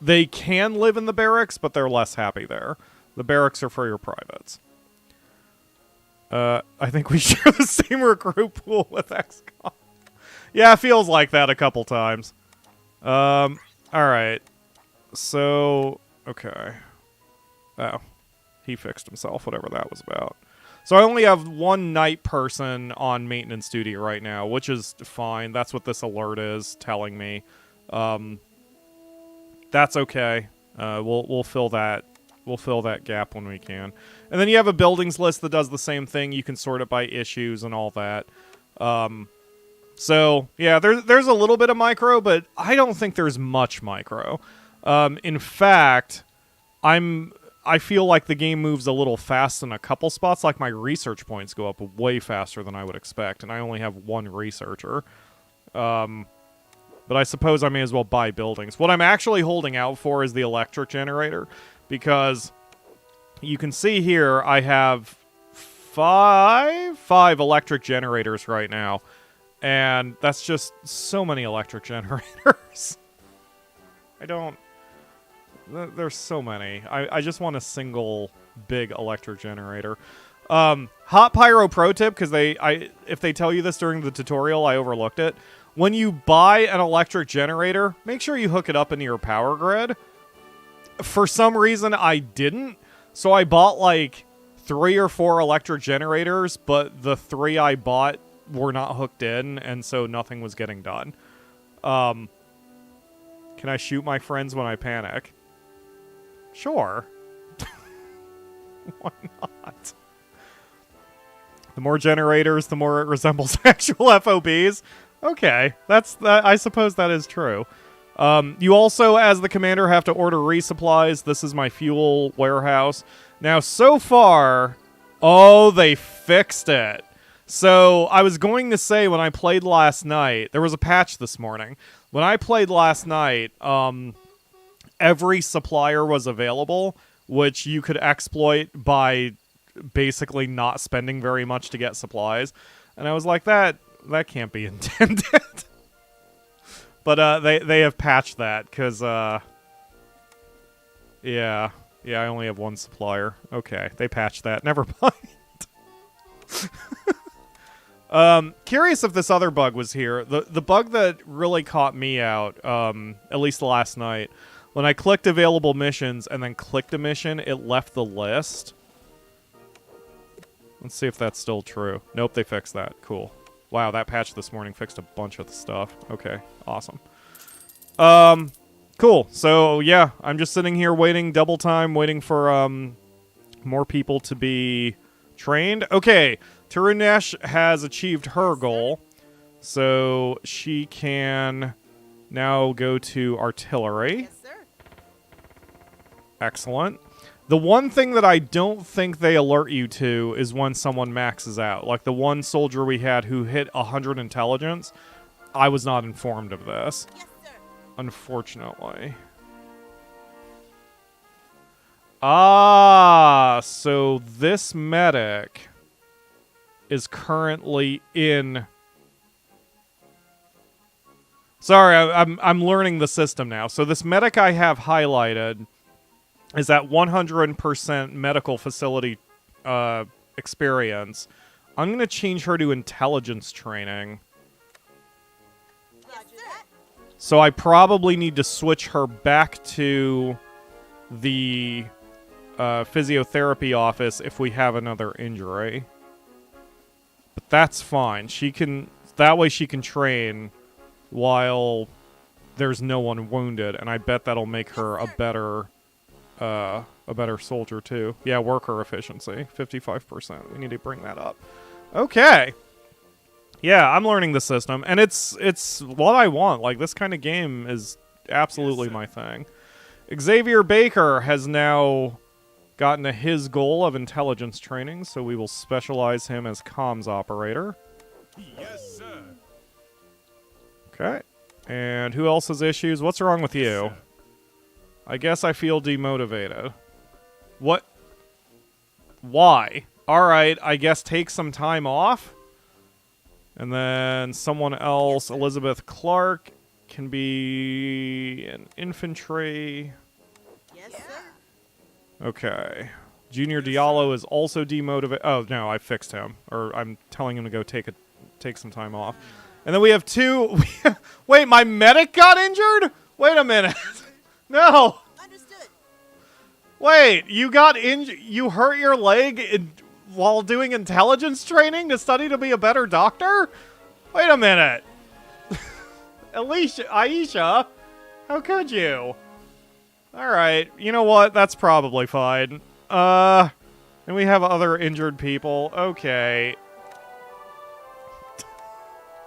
Speaker 1: They can live in the barracks, but they're less happy there. The barracks are for your privates. I think we share the same recruit pool with XCOM. Yeah, it feels like that a couple times. Alright. So, okay. Oh. He fixed himself, whatever that was about. So I only have one night person on maintenance duty right now, which is fine. That's what this alert is telling me. That's okay. We'll fill that. We'll fill that gap when we can. And then you have a buildings list that does the same thing. You can sort it by issues and all that. So yeah, there's a little bit of micro, but I don't think there's much micro. In fact, I feel like the game moves a little fast in a couple spots. Like my research points go up way faster than I would expect, and I only have one researcher. But I suppose I may as well buy buildings. What I'm actually holding out for is the electric generator, because you can see here I have five electric generators right now, and that's just so many electric generators. There's so many. I just want a single big electric generator. Hot Pyro pro tip, because if they tell you this during the tutorial, I overlooked it. When you buy an electric generator, make sure you hook it up into your power grid. For some reason, I didn't. So I bought like 3 or 4 electric generators, but the 3 I bought were not hooked in, and so nothing was getting done. Can I shoot my friends when I panic? Sure. Why not? The more generators, the more it resembles actual FOBs. Okay, I suppose that is true. You also, as the commander, have to order resupplies. This is my fuel warehouse. Now, so far, oh, they fixed it. So, I was going to say, when I played last night, there was a patch this morning. When I played last night, every supplier was available, which you could exploit by basically not spending very much to get supplies. And I was like, that can't be intended. But they have patched that, because, yeah, I only have one supplier. Okay, they patched that. Never mind. Curious if this other bug was here. The bug that really caught me out, at least last night, when I clicked available missions and then clicked a mission, it left the list. Let's see if that's still true. Nope, they fixed that. Cool. Wow, that patch this morning fixed a bunch of the stuff. Okay, awesome. Cool. So, yeah, I'm just sitting here waiting double time, waiting for, more people to be trained. Okay, Tarunesh has achieved her goal, so she can now go to artillery.
Speaker 2: Yes, sir.
Speaker 1: Excellent. The one thing that I don't think they alert you to is when someone maxes out. Like the one soldier we had who hit 100 intelligence, I was not informed of this.
Speaker 2: Yes, sir.
Speaker 1: Unfortunately. Ah, so this medic is currently in... Sorry, I'm learning the system now. So this medic I have highlighted is at 100% medical facility experience. I'm going to change her to intelligence training.
Speaker 2: Roger that.
Speaker 1: So I probably need to switch her back to the physiotherapy office if we have another injury. But that's fine. That way she can train while there's no one wounded, and I bet that'll make her a better soldier too. Yeah, worker efficiency, 55%. We need to bring that up. Okay. Yeah, I'm learning the system, and it's what I want. Like, this kind of game is absolutely my thing. Xavier Baker has now gotten to his goal of intelligence training, so we will specialize him as comms operator.
Speaker 3: Yes, sir.
Speaker 1: Okay. And who else has issues? What's wrong with you?
Speaker 3: Sir.
Speaker 1: I guess I feel demotivated. What? Why? Alright, I guess take some time off. And then someone else, Elizabeth Clark, can be an infantry.
Speaker 2: Yes, sir.
Speaker 1: Okay. Junior Diallo is also demotivated. Oh, no, I fixed him. Or I'm telling him to go take some time off. And then we have two... Wait, my medic got injured? Wait a minute. No.
Speaker 2: Understood.
Speaker 1: Wait, you got injured? You hurt your leg while doing intelligence training to study to be a better doctor? Wait a minute. Aisha, how could you? Alright, you know what? That's probably fine. And we have other injured people. Okay.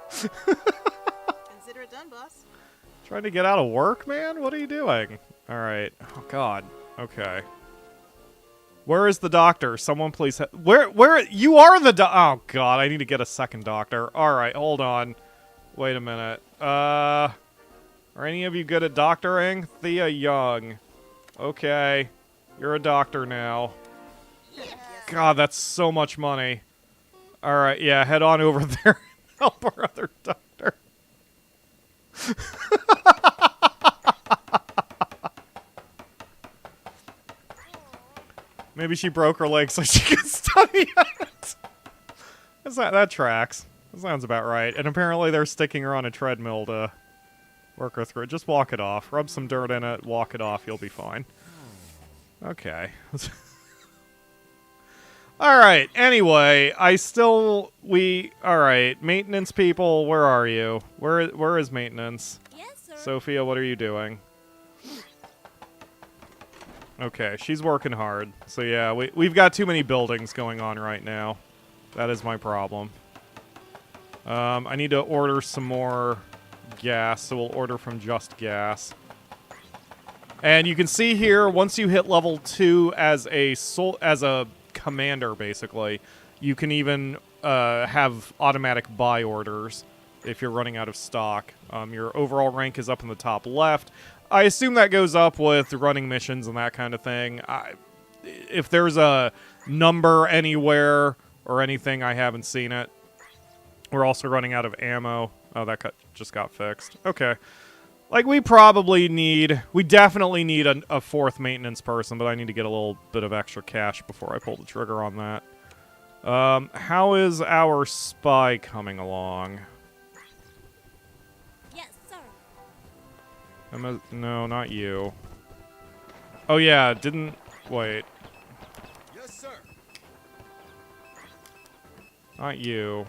Speaker 2: Consider it done, boss.
Speaker 1: Trying to get out of work, man? What are you doing? Alright. Oh, God. Okay. Where is the doctor? Someone please... Where... You are the oh, God. I need to get a second doctor. Alright, hold on. Wait a minute. Are any of you good at doctoring? Thea Young. Okay. You're a doctor now.
Speaker 2: Yes.
Speaker 1: God, that's so much money. Alright, yeah, head on over there and help our other doctor. Maybe she broke her leg so she could study it. That tracks. That sounds about right. And apparently they're sticking her on a treadmill to work her through it. Just walk it off. Rub some dirt in it, walk it off, you'll be fine. Okay. Alright, anyway, alright, maintenance people, where are you? Where is maintenance?
Speaker 2: Yes, sir.
Speaker 1: Sophia, what are you doing? Okay, she's working hard. So yeah, we've got too many buildings going on right now. That is my problem. I need to order some more gas, so we'll order from Just Gas. And you can see here, once you hit level 2 as a commander, basically, you can even have automatic buy orders if you're running out of stock. Your overall rank is up in the top left. I assume that goes up with running missions and that kind of thing. If there's a number anywhere or anything, I haven't seen it. We're also running out of ammo. Oh, that just got fixed. Okay. Like, we definitely need a fourth maintenance person, but I need to get a little bit of extra cash before I pull the trigger on that. How is our spy coming along?
Speaker 2: Yes, sir.
Speaker 1: No, not you. Oh, yeah, wait.
Speaker 3: Yes, sir.
Speaker 1: Not you.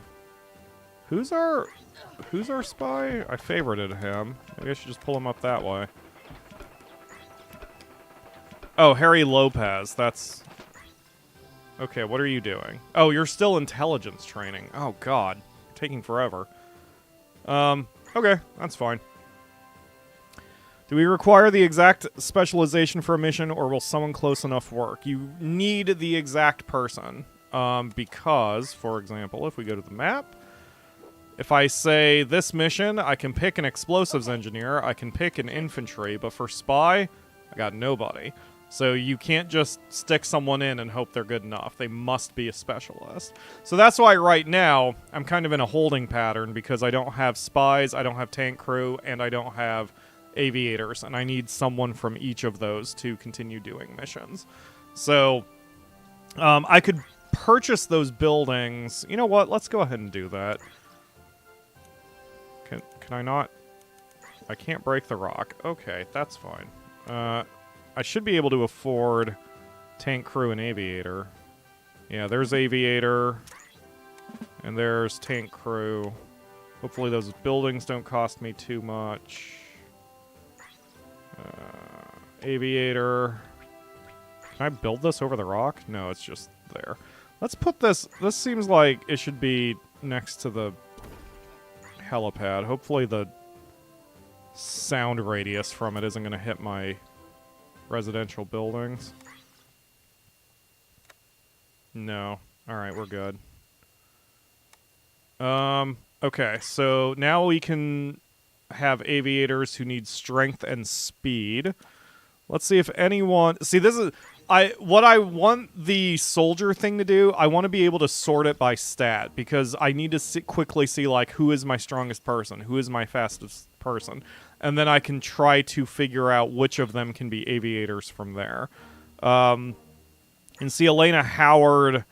Speaker 1: Who's our spy? I favorited him. Maybe I should just pull him up that way. Oh, Harry Lopez. That's... Okay, what are you doing? Oh, you're still intelligence training. Oh, God. Taking forever. Okay, that's fine. Do we require the exact specialization for a mission, or will someone close enough work? You need the exact person. Because, for example, if we go to the map... If I say this mission, I can pick an explosives engineer, I can pick an infantry, but for spy, I got nobody. So you can't just stick someone in and hope they're good enough. They must be a specialist. So that's why right now, I'm kind of in a holding pattern, because I don't have spies, I don't have tank crew, and I don't have aviators, and I need someone from each of those to continue doing missions. So, I could purchase those buildings. You know what? Let's go ahead and do that. Can I not? I can't break the rock. Okay, that's fine. I should be able to afford tank crew and aviator. Yeah, there's aviator. And there's tank crew. Hopefully those buildings don't cost me too much. Aviator. Can I build this over the rock? No, it's just there. Let's put this... This seems like it should be next to the helipad. Hopefully the sound radius from it isn't going to hit my residential buildings. No. Alright, we're good. Okay, so now we can have aviators who need strength and speed. Let's see if anyone... See, this is... What I want the soldier thing to do, I want to be able to sort it by stat, because I need to quickly see, like, who is my strongest person, who is my fastest person, and then I can try to figure out which of them can be aviators from there. And see, Elena Howard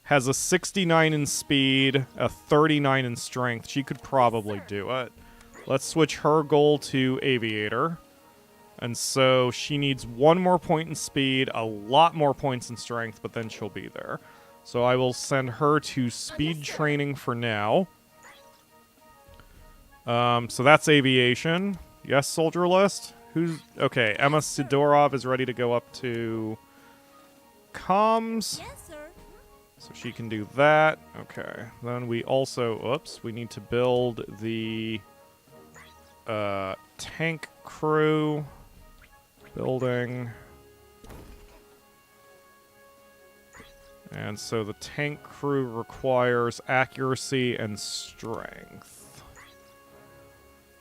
Speaker 1: has a 69 in speed, a 39 in strength. She could probably do it. Let's switch her goal to aviator. And so she needs 1 more point in speed, a lot more points in strength, but then she'll be there. So I will send her to speed training for now. So that's aviation. Yes, soldier list. Who's... Okay, Emma Sidorov is ready to go up to comms.
Speaker 2: Yes, sir.
Speaker 1: So she can do that. Okay. Then we also... Oops. We need to build the tank crew. Building. And so the tank crew requires accuracy and strength.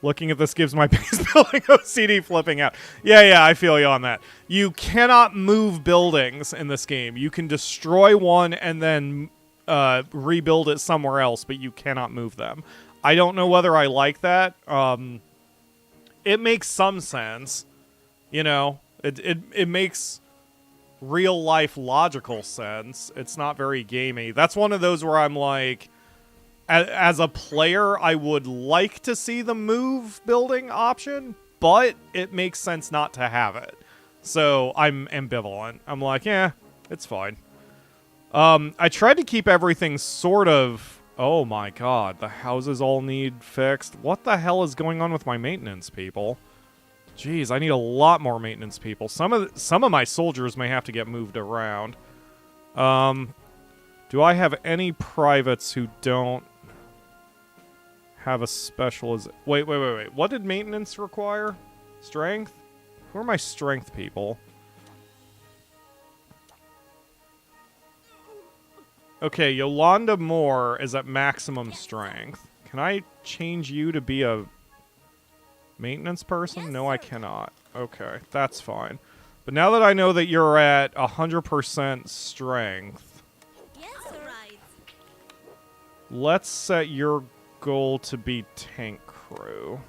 Speaker 1: Looking at this gives my base building OCD flipping out. Yeah, I feel you on that. You cannot move buildings in this game. You can destroy one and then rebuild it somewhere else, but you cannot move them. I don't know whether I like that. It makes some sense. You know, it makes real-life logical sense. It's not very gamey. That's one of those where I'm like, as a player, I would like to see the move building option, but it makes sense not to have it. So I'm ambivalent. I'm like, yeah, it's fine. I tried to keep everything sort of... Oh my god, the houses all need fixed. What the hell is going on with my maintenance people? Jeez, I need a lot more maintenance people. Some of my soldiers may have to get moved around. Do I have any privates who don't have a specialization? Wait. What did maintenance require? Strength? Who are my strength people? Okay, Yolanda Moore is at maximum strength. Can I change you to be a... maintenance person? No, I cannot. Okay, that's fine. But now that I know that you're at 100% strength, let's set your goal to be tank crew.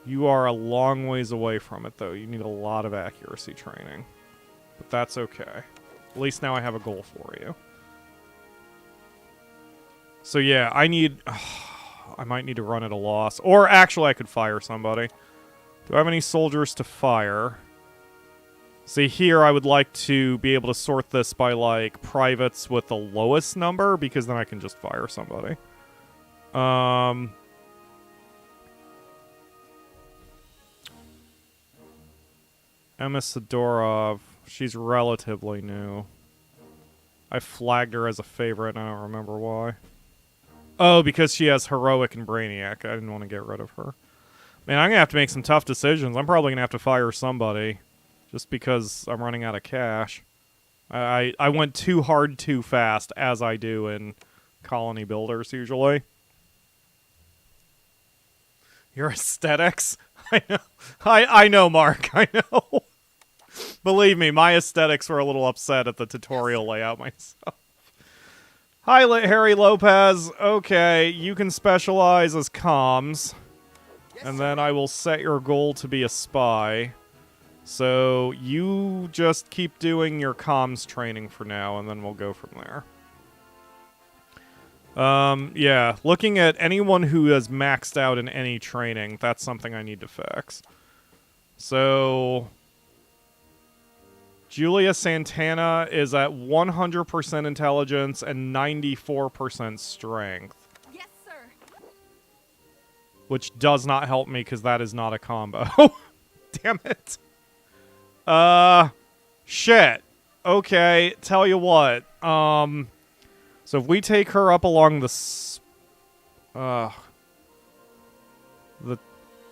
Speaker 1: You are a long ways away from it, though. You need a lot of accuracy training. But that's okay. At least now I have a goal for you. So yeah, I need... I might need to run at a loss. Or actually, I could fire somebody. Do I have any soldiers to fire? See, here I would like to be able to sort this by, like, privates with the lowest number, because then I can just fire somebody. Emma Sidorov. She's relatively new. I flagged her as a favorite, and I don't remember why. Oh, because she has Heroic and Brainiac. I didn't want to get rid of her. Man, I'm going to have to make some tough decisions. I'm probably going to have to fire somebody. Just because I'm running out of cash. I went too hard too fast, as I do in Colony Builders, usually. Your aesthetics? I know. I know, Mark. I know. Believe me, my aesthetics were a little upset at the tutorial layout myself. Hi, Harry Lopez. Okay, you can specialize as comms. And then I will set your goal to be a spy. So you just keep doing your comms training for now, and then we'll go from there. Yeah, looking at anyone who has maxed out in any training, that's something I need to fix. So... Julia Santana is at 100% intelligence and 94% strength.
Speaker 2: Yes, sir.
Speaker 1: Which does not help me because that is not a combo. Damn it. Shit. Okay, tell you what. So if we take her up along the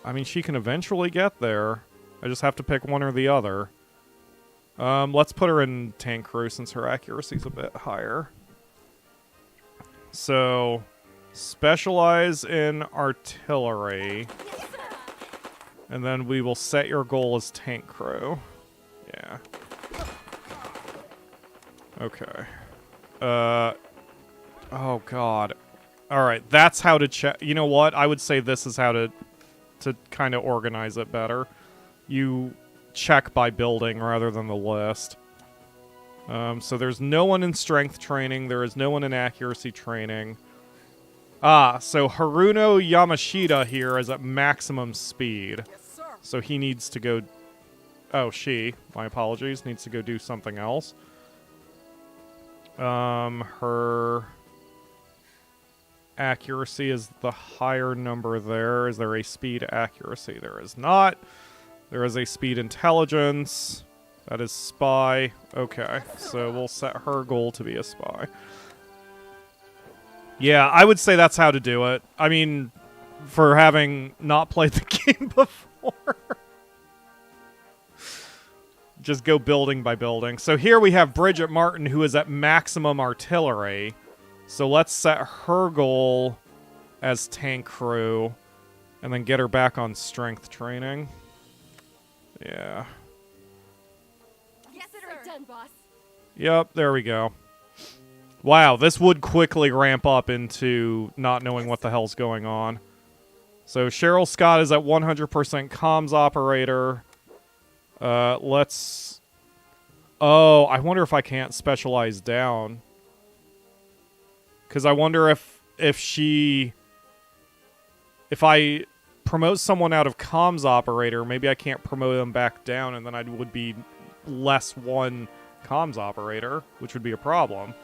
Speaker 1: I mean, she can eventually get there. I just have to pick one or the other. Let's put her in tank crew since her accuracy's a bit higher. So, specialize in artillery. And then we will set your goal as tank crew. Yeah. Okay. Oh god. Alright, that's how to check. You know what? I would say this is how to kind of organize it better. You check by building rather than the list. So there's no one in strength training. There is no one in accuracy training. Ah, so Haruno Yamashita here is at maximum speed. So he needs to go... Oh, she, my apologies, needs to go do something else. Her accuracy is the higher number there. Is there a speed accuracy? There is not. There is a speed intelligence. That is spy. Okay, so we'll set her goal to be a spy. Yeah, I would say that's how to do it. I mean, for having not played the game before. Just go building by building. So here we have Bridget Martin, who is at maximum artillery. So let's set her goal as tank crew. And then get her back on strength training. Yeah.
Speaker 4: Yes, sir. Done, boss.
Speaker 1: Yep, there we go. Wow, this would quickly ramp up into not knowing what the hell's going on. So Cheryl Scott is at 100% comms operator. Let's... Oh, I wonder if I can't specialize down. Because I wonder if I promote someone out of comms operator, maybe I can't promote them back down, and then I would be less one comms operator, which would be a problem.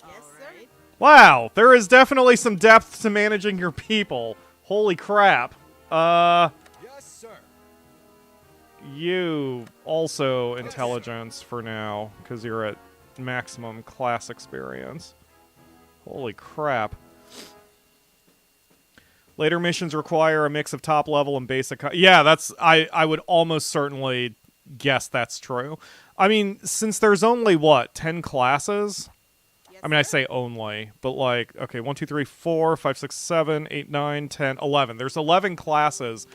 Speaker 2: Yes, sir.
Speaker 1: Wow, there is definitely some depth to managing your people. Holy crap.
Speaker 3: Yes, sir.
Speaker 1: You also intelligence for now, because you're at maximum class experience. Holy crap. Later missions require a mix of top level and basic... Yeah, that's... I would almost certainly guess that's true. I mean, since there's only, what, 10 classes?
Speaker 2: Yes,
Speaker 1: I mean, I
Speaker 2: sir.
Speaker 1: say only, but like, okay, 1, 2, 3, 4, 5, 6, 7, 8, 9, 10, 11. There's 11 classes,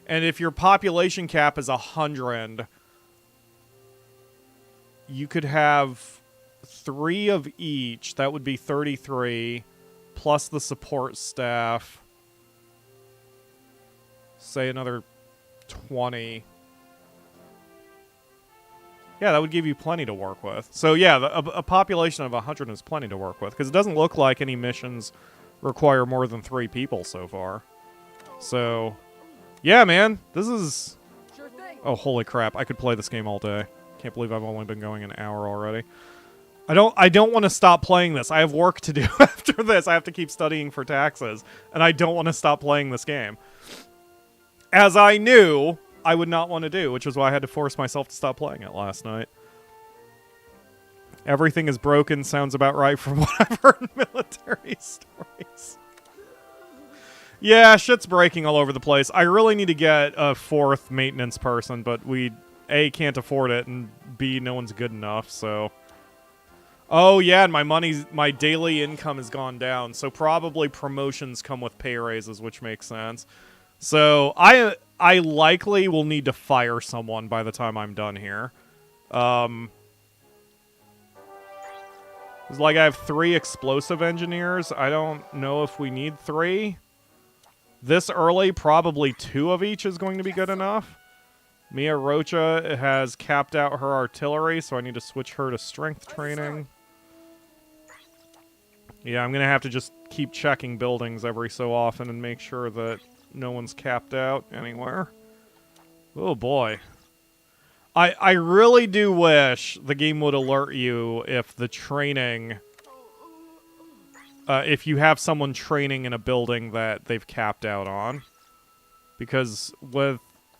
Speaker 1: and if your population cap is 100, you could have 3 of each. That would be 33, plus the support staff. Say another 20. Yeah, that would give you plenty to work with. So yeah, a population of 100 is plenty to work with, because it doesn't look like any missions require more than 3 people so far. So, yeah, man, this is...
Speaker 4: Sure thing.
Speaker 1: Oh, holy crap, I could play this game all day. Can't believe I've only been going an hour already. I don't want to stop playing this. I have work to do after this. I have to keep studying for taxes, and I don't want to stop playing this game. As I knew I would not want to do, which is why I had to force myself to stop playing it last night. Everything is broken sounds about right from what I've heard in military stories. Yeah, shit's breaking all over the place. I really need to get a 4th maintenance person, but we, A, can't afford it, and B, no one's good enough, so... Oh, yeah, and my daily income has gone down, so probably promotions come with pay raises, which makes sense. So, I likely will need to fire someone by the time I'm done here. It's like I have 3 explosive engineers. I don't know if we need 3. This early, probably 2 of each is going to be good enough. Mia Rocha has capped out her artillery, so I need to switch her to strength training. Yeah, I'm going to have to just keep checking buildings every so often and make sure that no one's capped out anywhere. Oh, boy. I really do wish the game would alert you if the training... if you have someone training in a building that they've capped out on. Because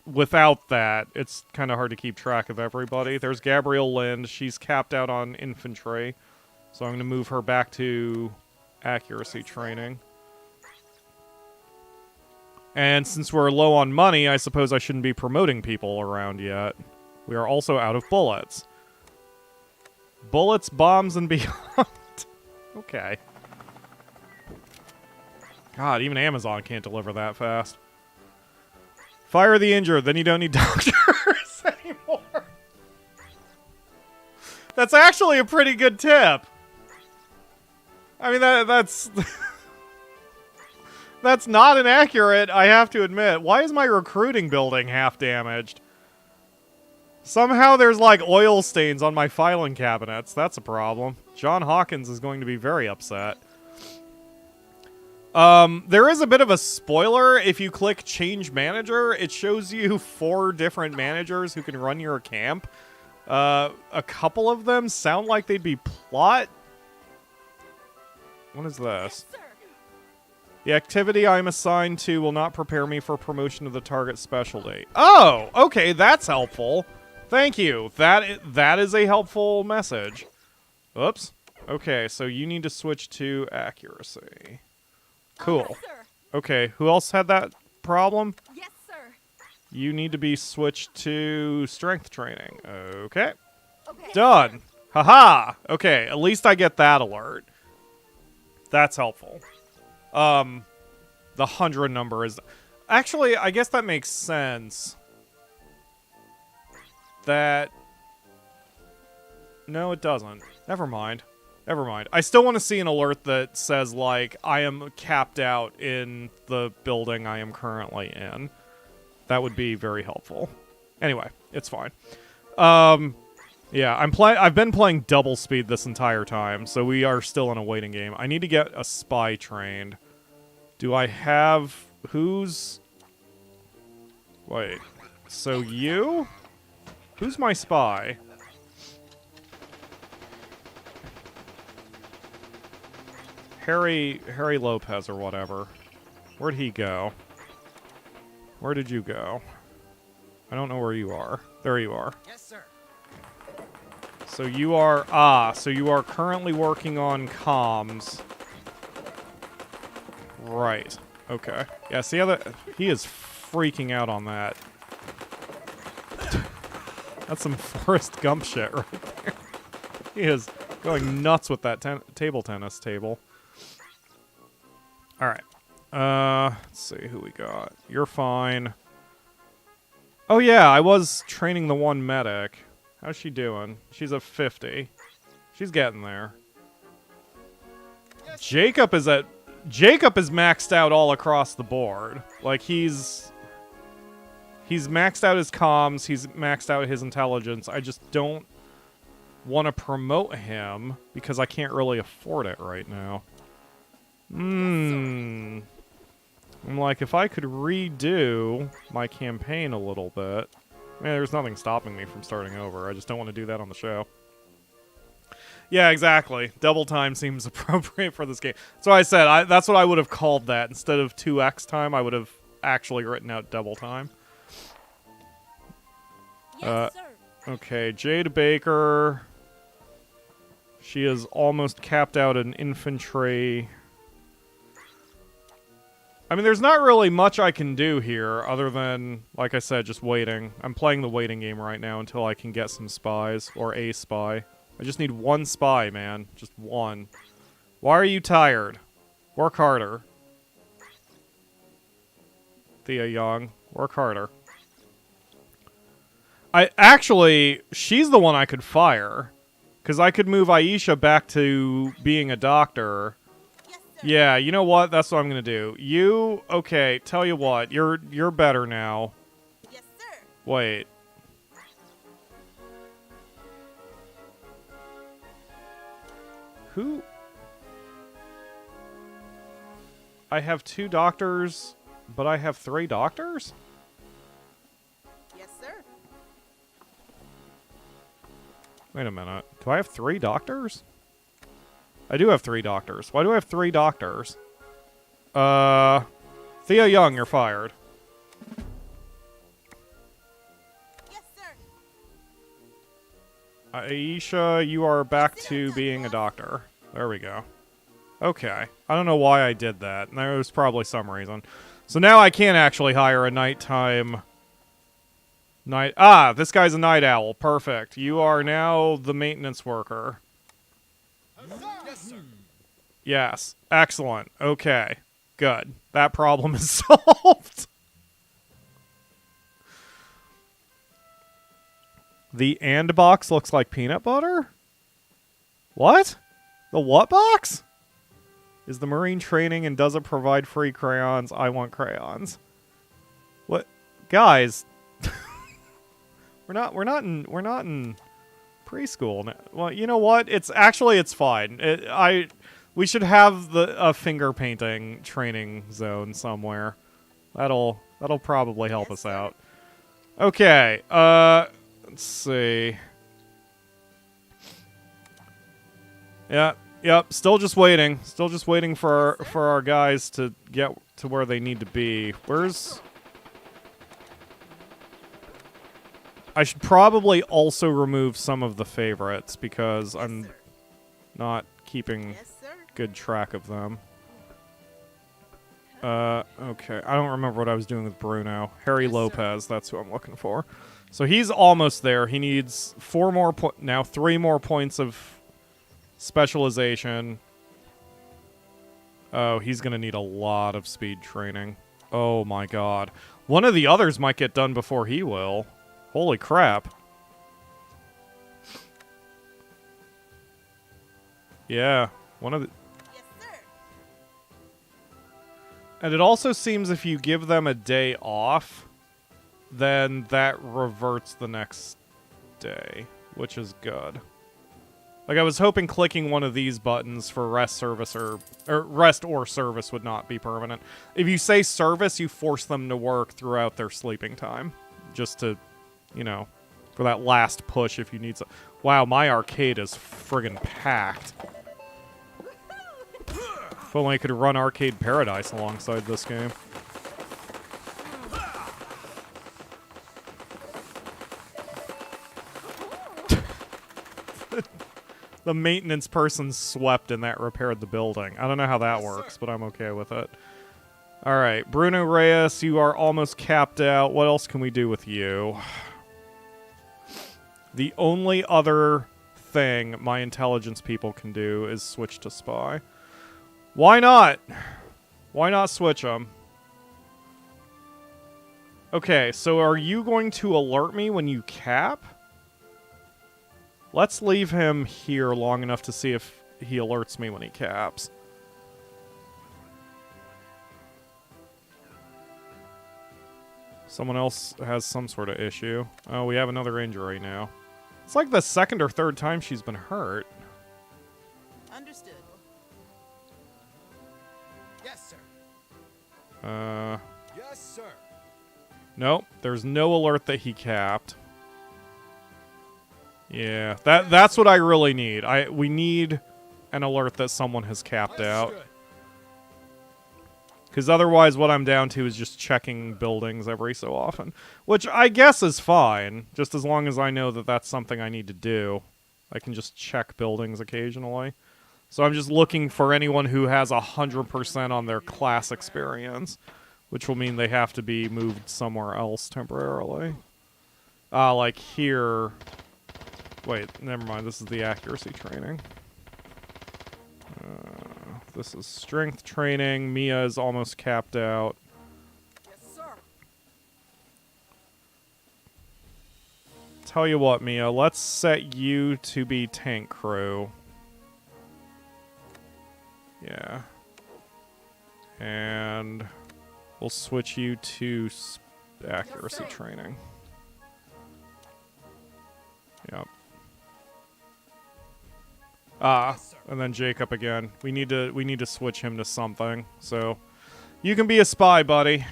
Speaker 1: without that, it's kind of hard to keep track of everybody. There's Gabrielle Lind. She's capped out on infantry. So I'm going to move her back to accuracy training. And since we're low on money, I suppose I shouldn't be promoting people around yet. We are also out of bullets. Bullets, bombs, and beyond. Okay. God, even Amazon can't deliver that fast. Fire the injured, then you don't need doctors anymore. That's actually a pretty good tip. I mean, that's... that's not inaccurate, I have to admit. Why is my recruiting building half damaged? Somehow there's like oil stains on my filing cabinets. That's a problem. John Hawkins is going to be very upset. There is a bit of a spoiler. If you click change manager, it shows you 4 different managers who can run your camp. A couple of them sound like they'd be plot. What is this? The activity I'm assigned to will not prepare me for promotion of the target specialty. Oh, okay, that's helpful. Thank you. That is a helpful message. Oops. Okay, so you need to switch to accuracy. Cool.
Speaker 2: Yes, sir.
Speaker 1: Okay, who else had that problem?
Speaker 2: Yes, sir.
Speaker 1: You need to be switched to strength training. Okay.
Speaker 2: Okay.
Speaker 1: Done. Haha. Okay, at least I get that alert. That's helpful. The 100 number is... Actually, I guess that makes sense. That... No, it doesn't. Never mind. Never mind. I still want to see an alert that says, like, I am capped out in the building I am currently in. That would be very helpful. Anyway, it's fine. Yeah, I've been playing double speed this entire time, so we are still in a waiting game. I need to get a spy trained. Do I have... Who's... Wait. So you? Who's my spy? Harry Lopez or whatever. Where'd he go? Where did you go? I don't know where you are. There you are.
Speaker 3: Yes, sir.
Speaker 1: So you are... so you are currently working on comms. Right. Okay. Yeah, see how that... He is freaking out on that. That's some Forrest Gump shit right there. He is going nuts with that table tennis table. Alright. Let's see who we got. You're fine. Oh yeah, I was training the one medic. How's she doing? She's a 50. She's getting there. Jacob is maxed out all across the board. Like he's maxed out his comms, he's maxed out his intelligence. I just don't want to promote him because I can't really afford it right now. I'm like, if I could redo my campaign a little bit... Man, there's nothing stopping me from starting over. I just don't want to do that on the show. Yeah, exactly. Double time seems appropriate for this game. So I said, that's what I would have called that. Instead of 2x time, I would have actually written out double time.
Speaker 2: Yes, sir.
Speaker 1: Okay, Jade Baker. She is almost capped out in infantry. I mean, there's not really much I can do here other than, like I said, just waiting. I'm playing the waiting game right now until I can get some spies, or a spy. I just need one spy, man. Just one. Why are you tired? Work harder. Thea Young, work harder. She's the one I could fire. Because I could move Aisha back to being a doctor. Yeah, you know what? That's what I'm gonna do. You, okay, tell you what, you're better now.
Speaker 2: Yes, sir.
Speaker 1: Wait. Who? I have 2 doctors, but I have 3 doctors?
Speaker 2: Yes, sir.
Speaker 1: Wait a minute. Do I have 3 doctors? I do have 3 doctors. Why do I have 3 doctors? Thea Young, you're fired.
Speaker 2: Yes, sir.
Speaker 1: Aisha, you are back to being a doctor. There we go. Okay. I don't know why I did that. There was probably some reason. So now I can actually hire a nighttime... Ah, this guy's a night owl. Perfect. You are now the maintenance worker.
Speaker 3: Yes, sir.
Speaker 1: Yes. Excellent. Okay. Good. That problem is solved. The and box looks like peanut butter? What? The what box? Is the Marine training and does it provide free crayons? I want crayons. What? Guys... We're not in preschool now. Well, you know what? It's fine. We should have a finger painting training zone somewhere. That'll probably help us out. Okay. Let's see. Yeah. Yep. Still just waiting. Still just waiting for our guys to get to where they need to be. Where's... I should probably also remove some of the favorites because I'm not keeping good track of them. Okay. I don't remember what I was doing with Bruno. Harry Lopez, that's who I'm looking for. So he's almost there. He needs 3 more points of specialization. Oh, he's going to need a lot of speed training. Oh my god. One of the others might get done before he will. Holy crap. Yeah, one of the...
Speaker 2: Yes, sir.
Speaker 1: And it also seems if you give them a day off, then that reverts the next day, which is good. Like, I was hoping clicking one of these buttons for rest or service would not be permanent. If you say service, you force them to work throughout their sleeping time. Just to... You know, for that last push if you need some... Wow, my arcade is friggin' packed. If only I could run Arcade Paradise alongside this game. The maintenance person swept and that repaired the building. I don't know how that works, but I'm okay with it. Alright, Bruno Reyes, you are almost capped out. What else can we do with you? The only other thing my intelligence people can do is switch to spy. Why not? Why not switch them? Okay, so are you going to alert me when you cap? Let's leave him here long enough to see if he alerts me when he caps. Someone else has some sort of issue. Oh, we have another injury now. It's like the second or third time she's been hurt.
Speaker 2: Understood.
Speaker 3: Yes, sir. Yes, sir.
Speaker 1: Nope. There's no alert that he capped. Yeah, that's what I really need. We need an alert that someone has capped out. Because otherwise what I'm down to is just checking buildings every so often. Which I guess is fine, just as long as I know that that's something I need to do. I can just check buildings occasionally. So I'm just looking for anyone who has 100% on their class experience, which will mean they have to be moved somewhere else temporarily. Like here... Wait, never mind, this is the accuracy training. This is strength training. Mia is almost capped out.
Speaker 2: Yes, sir.
Speaker 1: Tell you what, Mia, let's set you to be tank crew. Yeah. And we'll switch you to accuracy training. Yep. And then Jacob again. We need to switch him to something. So you can be a spy, buddy.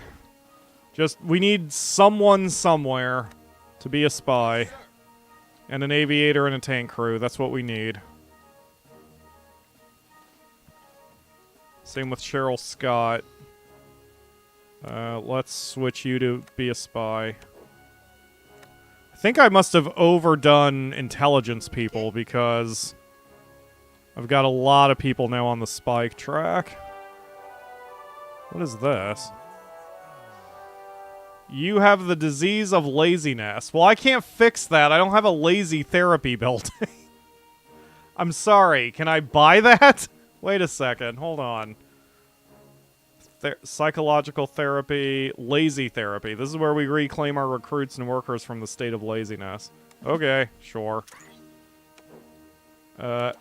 Speaker 1: We need someone somewhere to be a spy. And an aviator and a tank crew. That's what we need. Same with Cheryl Scott. Let's switch you to be a spy. I think I must have overdone intelligence people because I've got a lot of people now on the spike track. What is this? You have the disease of laziness. Well, I can't fix that. I don't have a lazy therapy built. I'm sorry. Can I buy that? Wait a second. Hold on. Psychological therapy, lazy therapy. This is where we reclaim our recruits and workers from the state of laziness. Okay, sure. Let's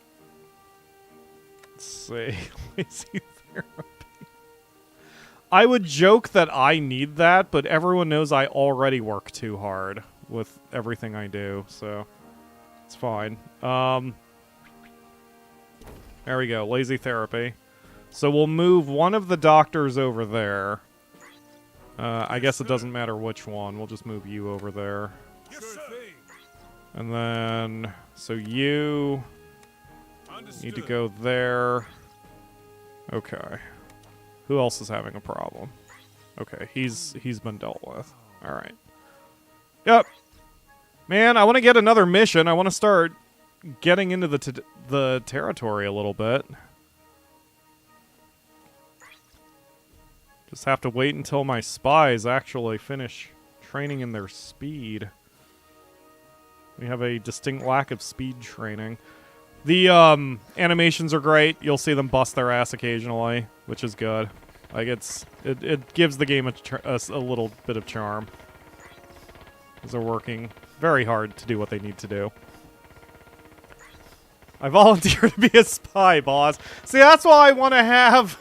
Speaker 1: see. Lazy therapy. I would joke that I need that, but everyone knows I already work too hard with everything I do, so it's fine. There we go, lazy therapy. So we'll move one of the doctors over there. I guess it doesn't matter which one. We'll just move you over there. And then, so you need to go there. Okay. Who else is having a problem? Okay, he's been dealt with. All right. Yep. Man, I want to get another mission. I want to start getting into the territory a little bit. Just have to wait until my spies actually finish training in their speed. We have a distinct lack of speed training. The animations are great. You'll see them bust their ass occasionally, which is good. Like it gives the game a little bit of charm. Because they're working very hard to do what they need to do. I volunteer to be a spy, boss. See, that's why I want to have...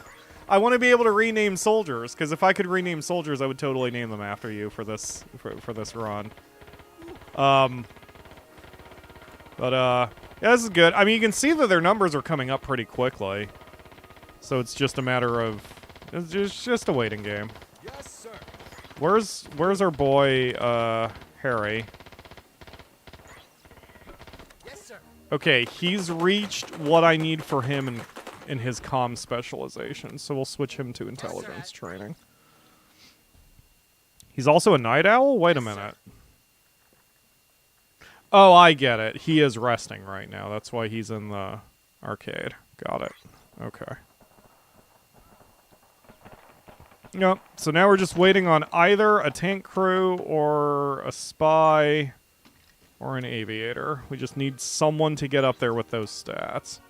Speaker 1: I want to be able to rename soldiers, because if I could rename soldiers, I would totally name them after you for this this run. Yeah, this is good. I mean, you can see that their numbers are coming up pretty quickly. So it's just a matter of... It's just a waiting game.
Speaker 3: Yes, sir.
Speaker 1: Where's our boy, Harry?
Speaker 3: Yes, sir.
Speaker 1: Okay, he's reached what I need for him in his comm specialization, so we'll switch him to intelligence training. He's also a night owl? Wait a minute. Oh, I get it. He is resting right now. That's why he's in the arcade. Got it. Okay. Yep. So now we're just waiting on either a tank crew or a spy or an aviator. We just need someone to get up there with those stats.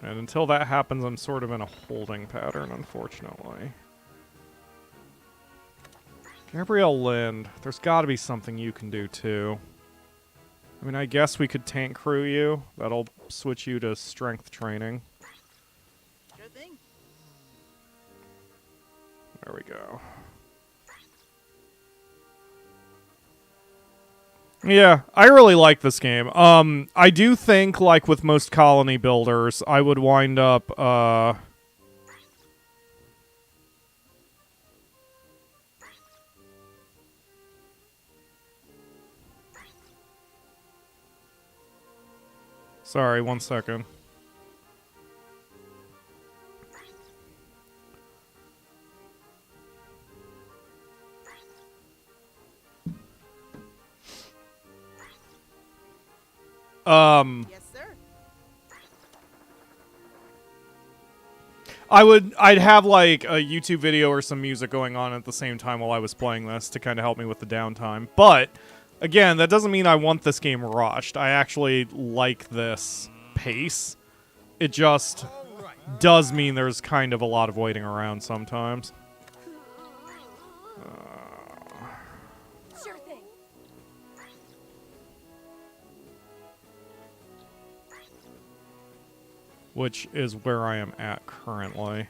Speaker 1: And until that happens, I'm sort of in a holding pattern, unfortunately. Gabrielle Lind, there's got to be something you can do, too. I mean, I guess we could tank crew you. That'll switch you to strength training.
Speaker 2: Sure thing.
Speaker 1: There we go. Yeah, I really like this game. I do think, like with most colony builders, I would wind up, Sorry, 1 second.
Speaker 2: Yes, sir.
Speaker 1: I'd have like a YouTube video or some music going on at the same time while I was playing this to kind of help me with the downtime. But again, that doesn't mean I want this game rushed. I actually like this pace. It just does mean there's kind of a lot of waiting around sometimes.
Speaker 4: Sure thing.
Speaker 1: Which is where I am at currently.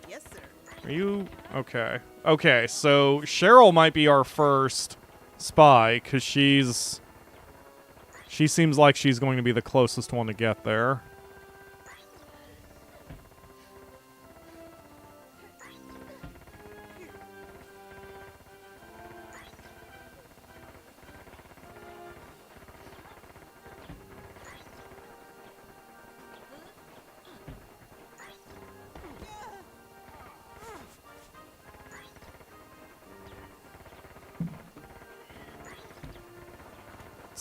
Speaker 2: Yes, sir.
Speaker 1: Are you... Okay. Okay, so Cheryl might be our first spy, because she seems like she's going to be the closest one to get there.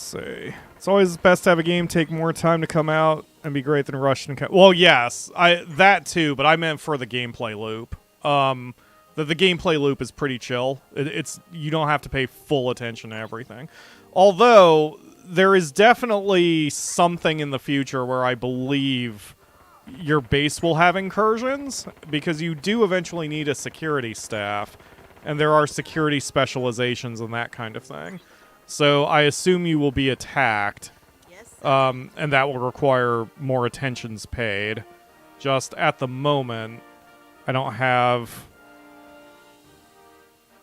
Speaker 1: see. It's always best to have a game take more time to come out and be great than rushed and well, yes, that too, but I meant for the gameplay loop. The gameplay loop is pretty chill. It's you don't have to pay full attention to everything. Although there is definitely something in the future where I believe your base will have incursions, because you do eventually need a security staff, and there are security specializations and that kind of thing. So I assume you will be attacked,
Speaker 2: Yes, sir.
Speaker 1: and that will require more attentions paid. Just at the moment, I don't have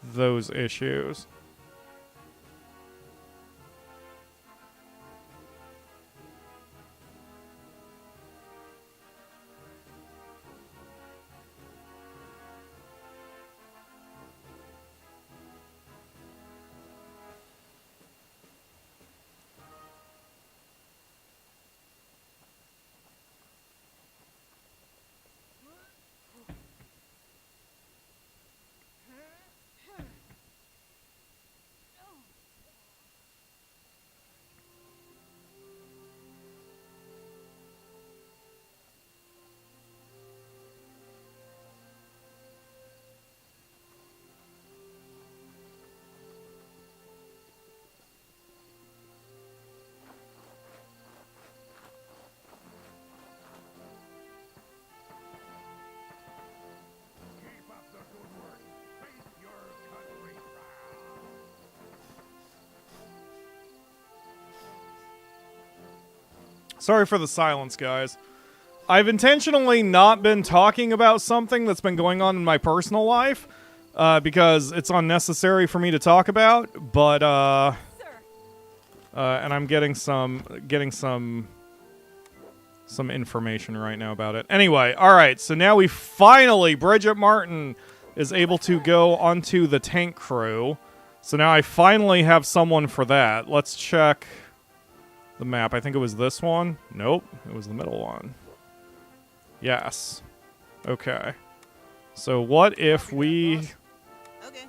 Speaker 1: those issues.
Speaker 3: Keep up the good work. Make your country proud.
Speaker 1: Sorry for the silence, guys. I've intentionally not been talking about something that's been going on in my personal life, because it's unnecessary for me to talk about, but, and I'm getting some information right now about it. Anyway, alright, so now we finally, Bridget Martin is able to go onto the tank crew. So now I finally have someone for that. Let's check the map. I think it was this one. Nope, it was the middle one. Yes. Okay. So what if we...
Speaker 2: Okay.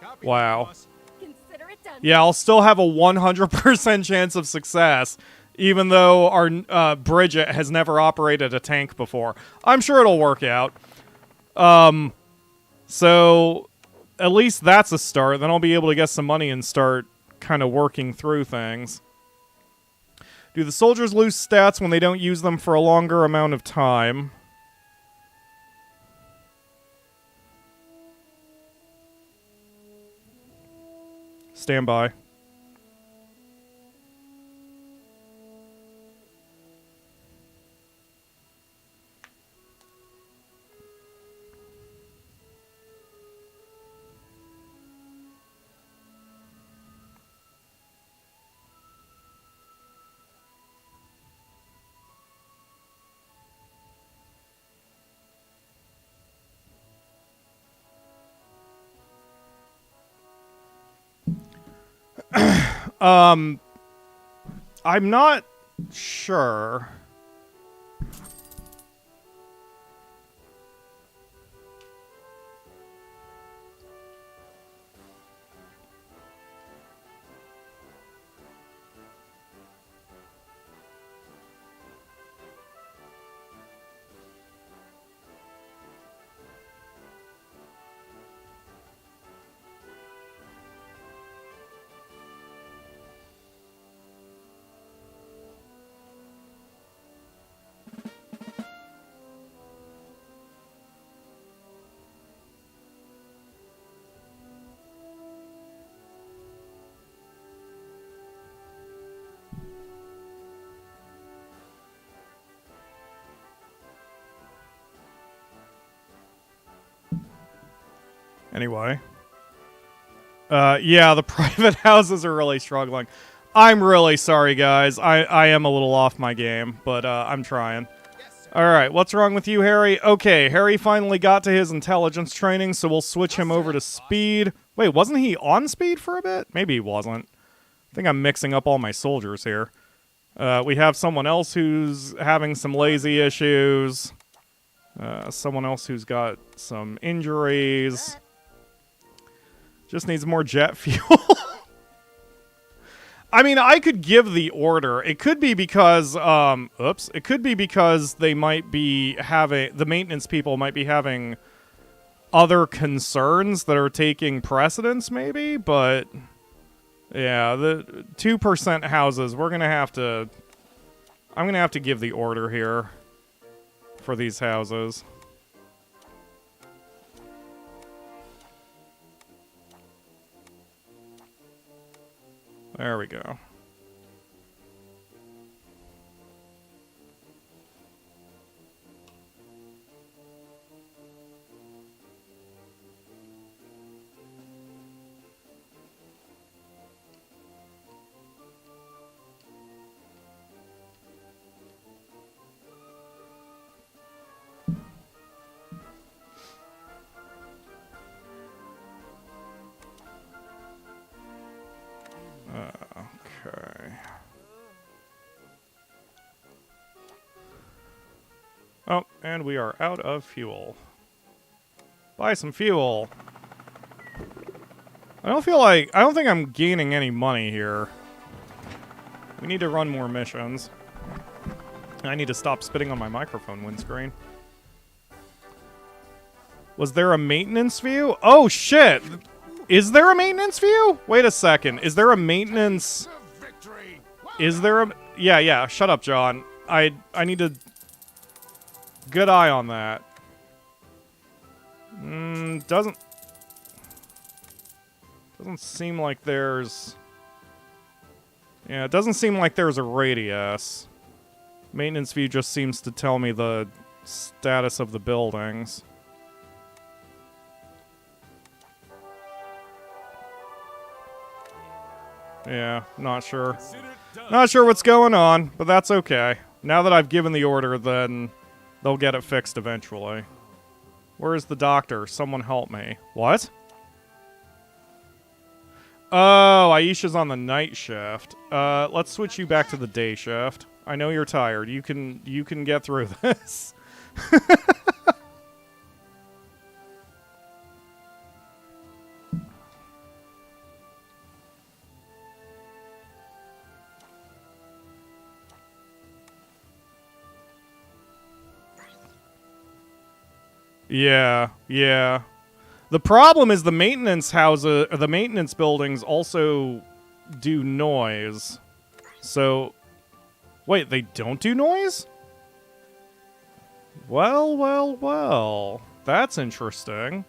Speaker 3: Copy,
Speaker 1: Wow.
Speaker 3: boss.
Speaker 4: Consider it done.
Speaker 1: Yeah, I'll still have a 100% chance of success, even though our Bridget has never operated a tank before. I'm sure it'll work out. So at least that's a start. Then I'll be able to get some money and start kind of working through things. Do the soldiers lose stats when they don't use them for a longer amount of time? Stand by. I'm not sure. Anyway. Yeah, the private houses are really struggling. I'm really sorry, guys. I am a little off my game, but I'm trying.
Speaker 3: Yes, sir.
Speaker 1: Alright, what's wrong with you, Harry? Okay, Harry finally got to his intelligence training, so we'll switch him over to speed. Wait, wasn't he on speed for a bit? Maybe he wasn't. I think I'm mixing up all my soldiers here. We have someone else who's having some lazy issues. Someone else who's got some injuries. Just needs more jet fuel. I mean, I could give the order. It could be because, oops. It could be because they might be having, the maintenance people might be having other concerns that are taking precedence, maybe, but yeah, the 2% houses, we're gonna have to, I'm gonna have to give the order here for these houses. There we go. Okay. Oh, and we are out of fuel. Buy some fuel. I don't think I'm gaining any money here. We need to run more missions. I need to stop spitting on my microphone windscreen. Was there a maintenance view? Oh, shit! Is there a maintenance view? Wait a second. Is there a maintenance...
Speaker 3: Victory.
Speaker 1: Is there a... Yeah. Shut up, John. I need to... Good eye on that. Doesn't seem like there's... Yeah, it doesn't seem like there's a radius. Maintenance view just seems to tell me the status of the buildings. Yeah, not sure. Not sure what's going on, but that's okay. Now that I've given the order, then they'll get it fixed eventually. Where is the doctor? Someone help me. What? Oh, Aisha's on the night shift. Let's switch you back to the day shift. I know you're tired. You can get through this. Yeah. The problem is the maintenance the maintenance buildings also do noise. So, wait, they don't do noise? Well. That's interesting.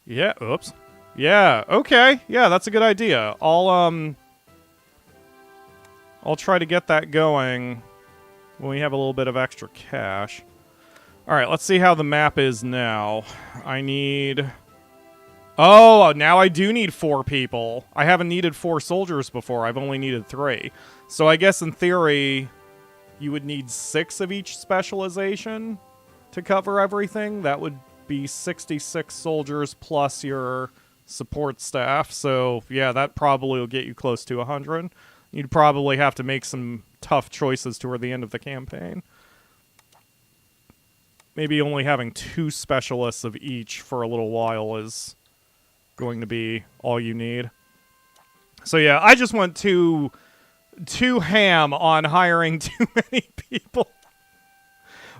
Speaker 1: Yeah, oops. Yeah, okay. Yeah, that's a good idea. I'll try to get that going when we have a little bit of extra cash. Alright, let's see how the map is now. I need... Oh, now I do need 4 people. I haven't needed 4 soldiers before. I've only needed 3. So I guess in theory, you would need 6 of each specialization to cover everything. That would be 66 soldiers plus your support staff. So yeah, that probably will get you close to 100. You'd probably have to make some tough choices toward the end of the campaign. Maybe only having 2 specialists of each for a little while is going to be all you need. So yeah, I just went too ham on hiring too many people.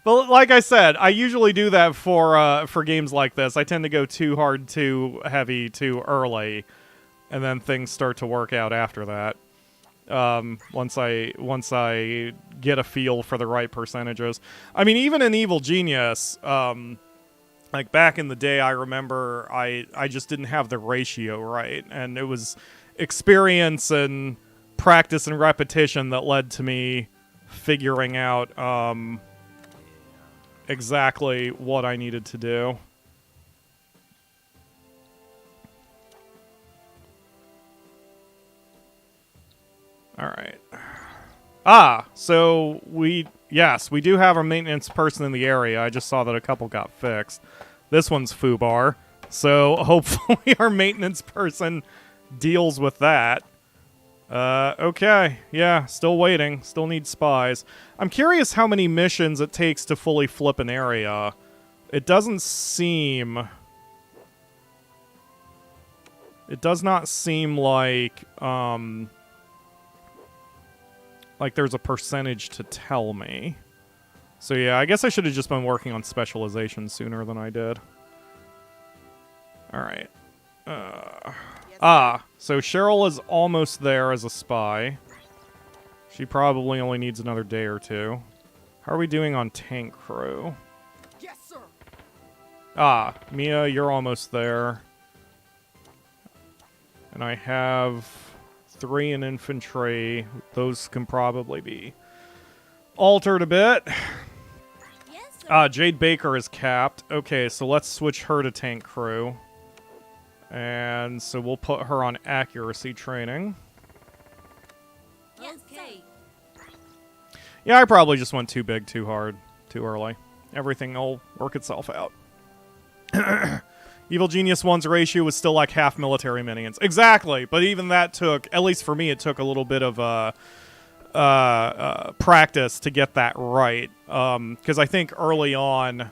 Speaker 1: But like I said, I usually do that for games like this. I tend to go too hard, too heavy, too early, and then things start to work out after that. Once I get a feel for the right percentages. I mean, even in Evil Genius, like back in the day, I remember I just didn't have the ratio right, and it was experience and practice and repetition that led to me figuring out exactly what I needed to do. Alright. So we do have a maintenance person in the area. I just saw that a couple got fixed. This one's Fubar. So hopefully our maintenance person deals with that. Okay. Yeah, still waiting. Still need spies. I'm curious how many missions it takes to fully flip an area. It doesn't seem... It does not seem like, like there's a percentage to tell me. So yeah, I guess I should have just been working on specialization sooner than I did. All right. So Cheryl is almost there as a spy. She probably only needs another day or two. How are we doing on tank crew?
Speaker 2: Yes, sir.
Speaker 1: Mia, you're almost there. And I have 3 in infantry. Those can probably be altered a bit.
Speaker 2: Yes, sir.
Speaker 1: Jade Baker is capped. Okay, so let's switch her to tank crew. And so we'll put her on accuracy training.
Speaker 2: Yes, okay.
Speaker 1: Yeah, I probably just went too big, too hard, too early. Everything will work itself out. Evil Genius 1's ratio was still like half military minions. Exactly, but even that took, at least for me, it took a little bit of practice to get that right. Because I think early on,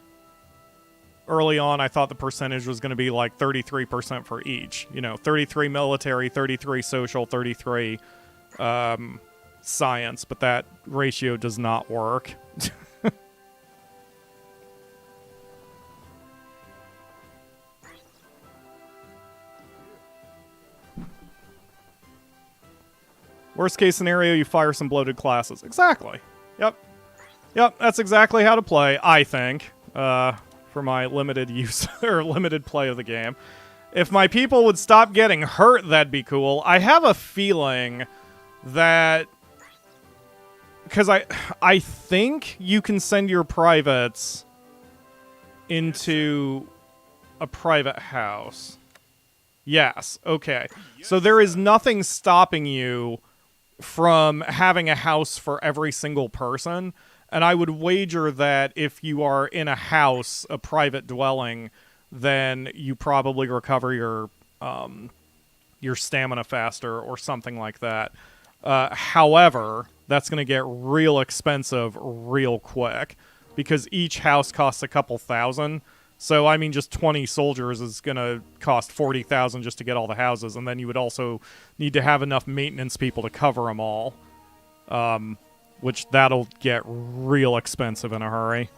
Speaker 1: I thought the percentage was going to be like 33% for each. You know, 33 military, 33 social, 33 science, but that ratio does not work. Worst case scenario, you fire some bloated classes. Exactly. Yep, that's exactly how to play, I think, for my limited use or limited play of the game. If my people would stop getting hurt, that'd be cool. I have a feeling that... Because I think you can send your privates into a private house. Yes, okay. So there is nothing stopping you from having a house for every single person, and I would wager that if you are in a house, a private dwelling, then you probably recover your stamina faster or something like that. However, that's going to get real expensive real quick because each house costs a couple thousand. So, I mean, just 20 soldiers is going to cost 40,000 just to get all the houses, and then you would also need to have enough maintenance people to cover them all, which that'll get real expensive in a hurry.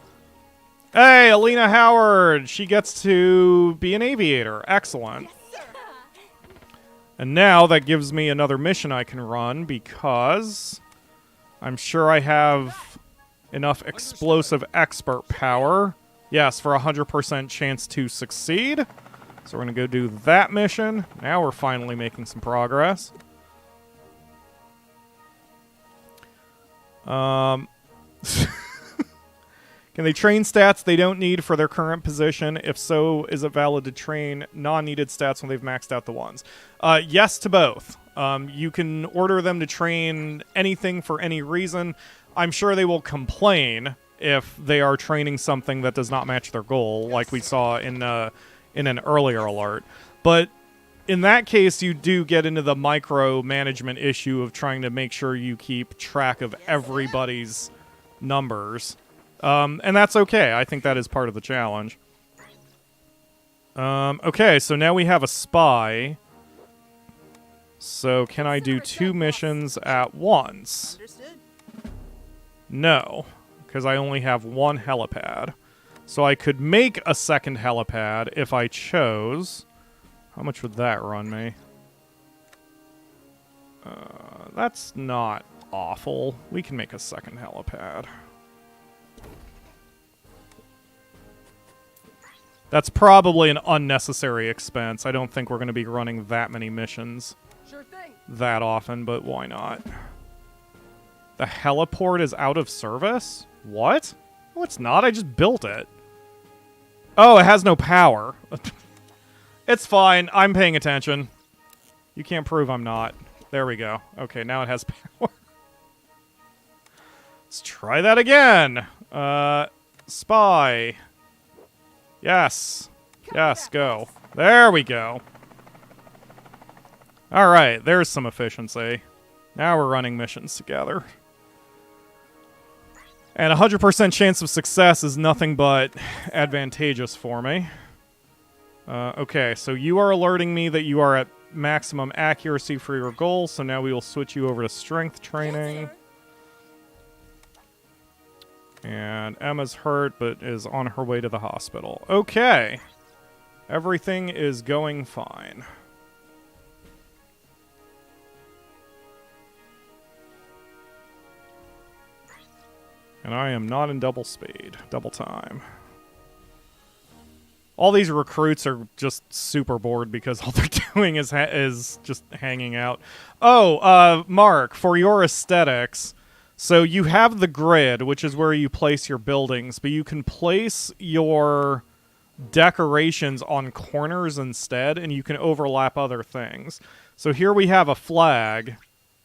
Speaker 1: Hey, Alina Howard! She gets to be an aviator. Excellent. And now that gives me another mission I can run because I'm sure I have enough explosive expert power. Yes, for a 100% chance to succeed. So we're going to go do that mission. Now we're finally making some progress. Can they train stats they don't need for their current position? If so, is it valid to train non-needed stats when they've maxed out the ones? Yes to both. You can order them to train anything for any reason. I'm sure they will complain if they are training something that does not match their goal, like we saw in an earlier alert. But in that case, you do get into the micromanagement issue of trying to make sure you keep track of everybody's numbers. And that's okay. I think that is part of the challenge. Okay, so now we have a spy. So can I do 2 missions at once?
Speaker 2: Understood.
Speaker 1: No, because I only have 1 helipad. So I could make a second helipad if I chose. How much would that run me? That's not awful. We can make a second helipad. That's probably an unnecessary expense. I don't think we're going to be running that many missions
Speaker 2: Sure thing.
Speaker 1: that often, but why not? The heliport is out of service? What? No, it's not. I just built it. Oh, it has no power. It's fine. I'm paying attention. You can't prove I'm not. There we go. Okay, now it has power. Let's try that again. Spy. Yes. Yes, go. There we go. Alright, there's some efficiency. Now we're running missions together. And 100% chance of success is nothing but advantageous for me. Okay, so you are alerting me that you are at maximum accuracy for your goal, so now we will switch you over to strength training.
Speaker 2: Yes,
Speaker 1: And Emma's hurt, but is on her way to the hospital. Okay. Everything is going fine. And I am not in double speed. Double time. All these recruits are just super bored because all they're doing is just hanging out. Oh, Mark, for your aesthetics, so you have the grid, which is where you place your buildings, but you can place your decorations on corners instead, and you can overlap other things. So here we have a flag.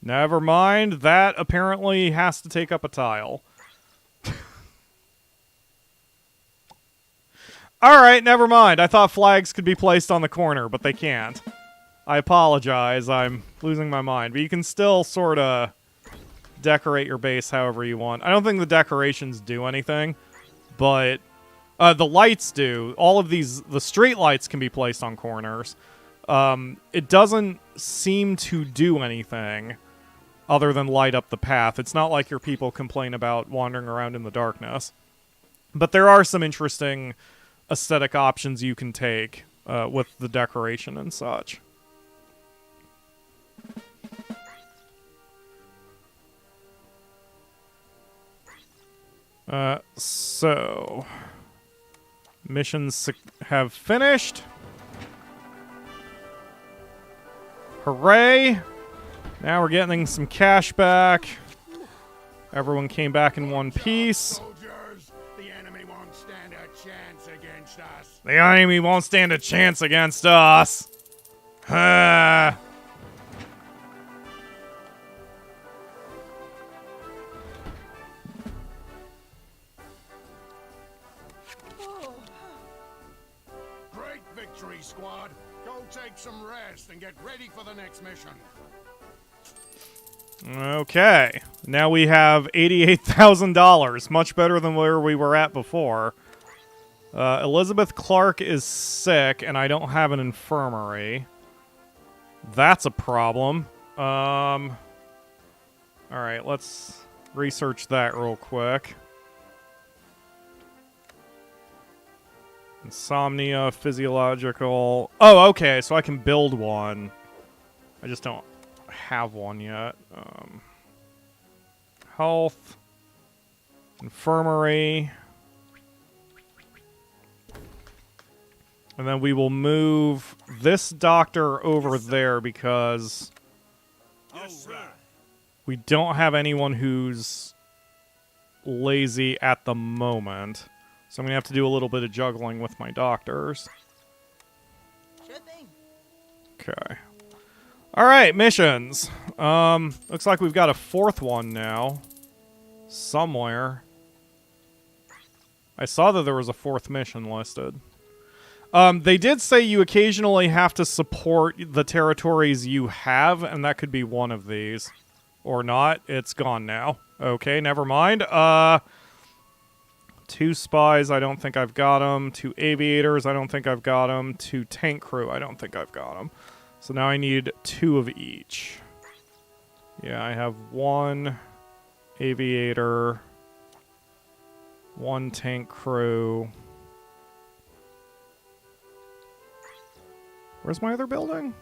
Speaker 1: Never mind, that apparently has to take up a tile. Alright, never mind. I thought flags could be placed on the corner, but they can't. I apologize, I'm losing my mind. But you can still sort of decorate your base however you want. I don't think the decorations do anything, but the lights do. All of these, the street lights can be placed on corners. It doesn't seem to do anything other than light up the path. It's not like your people complain about wandering around in the darkness. But there are some interesting aesthetic options you can take with the decoration and such. So missions have finished. Hooray! Now we're getting some cash back. Everyone came back in one piece.
Speaker 3: Soldiers, the enemy won't stand a chance against us.
Speaker 1: The enemy won't stand a chance against us.
Speaker 3: Great victory, squad. Go take some rest and get ready for the next mission.
Speaker 1: Okay. Now we have $88,000. Much better than where we were at before. Elizabeth Clark is sick, and I don't have an infirmary. That's a problem. Alright, let's research that real quick. Insomnia, physiological... Oh, okay, so I can build one. I just don't have one yet. Health. Infirmary. And then we will move this doctor over there because we don't have anyone who's lazy at the moment. So I'm going to have to do a little bit of juggling with my doctors.
Speaker 2: Sure thing.
Speaker 1: Okay. Alright, missions. Looks like we've got a fourth one now. Somewhere. I saw that there was a fourth mission listed. They did say you occasionally have to support the territories you have, and that could be one of these. Or not. It's gone now. Okay, never mind. 2 spies, I don't think I've got them. 2 aviators, I don't think I've got them. 2 tank crew, I don't think I've got them. So now I need 2 of each. Yeah, I have 1 aviator, 1 tank crew. Where's my other building?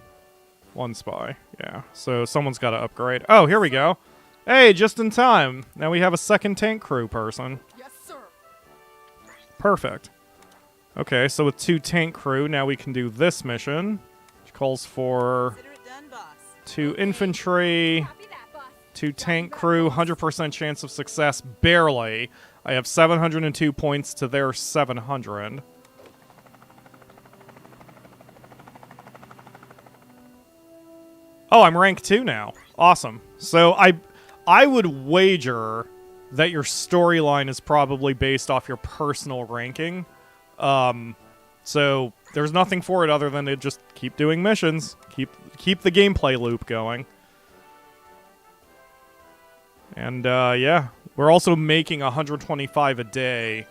Speaker 1: 1 spy, yeah. So someone's got to upgrade. Oh, here we go. Hey, just in time. Now we have a second tank crew person.
Speaker 2: Yes, sir.
Speaker 1: Perfect. Okay, so with 2 tank crew, now we can do this mission, which calls for
Speaker 2: Consider it done, boss.
Speaker 1: 2 infantry,
Speaker 2: Copy that, boss.
Speaker 1: 2 tank crew, 100% chance of success, barely. I have 702 points to their 700. Oh, I'm rank 2 now. Awesome. So I would wager that your storyline is probably based off your personal ranking. So there's nothing for it other than to just keep doing missions. Keep the gameplay loop going. And yeah, we're also making 125 a day,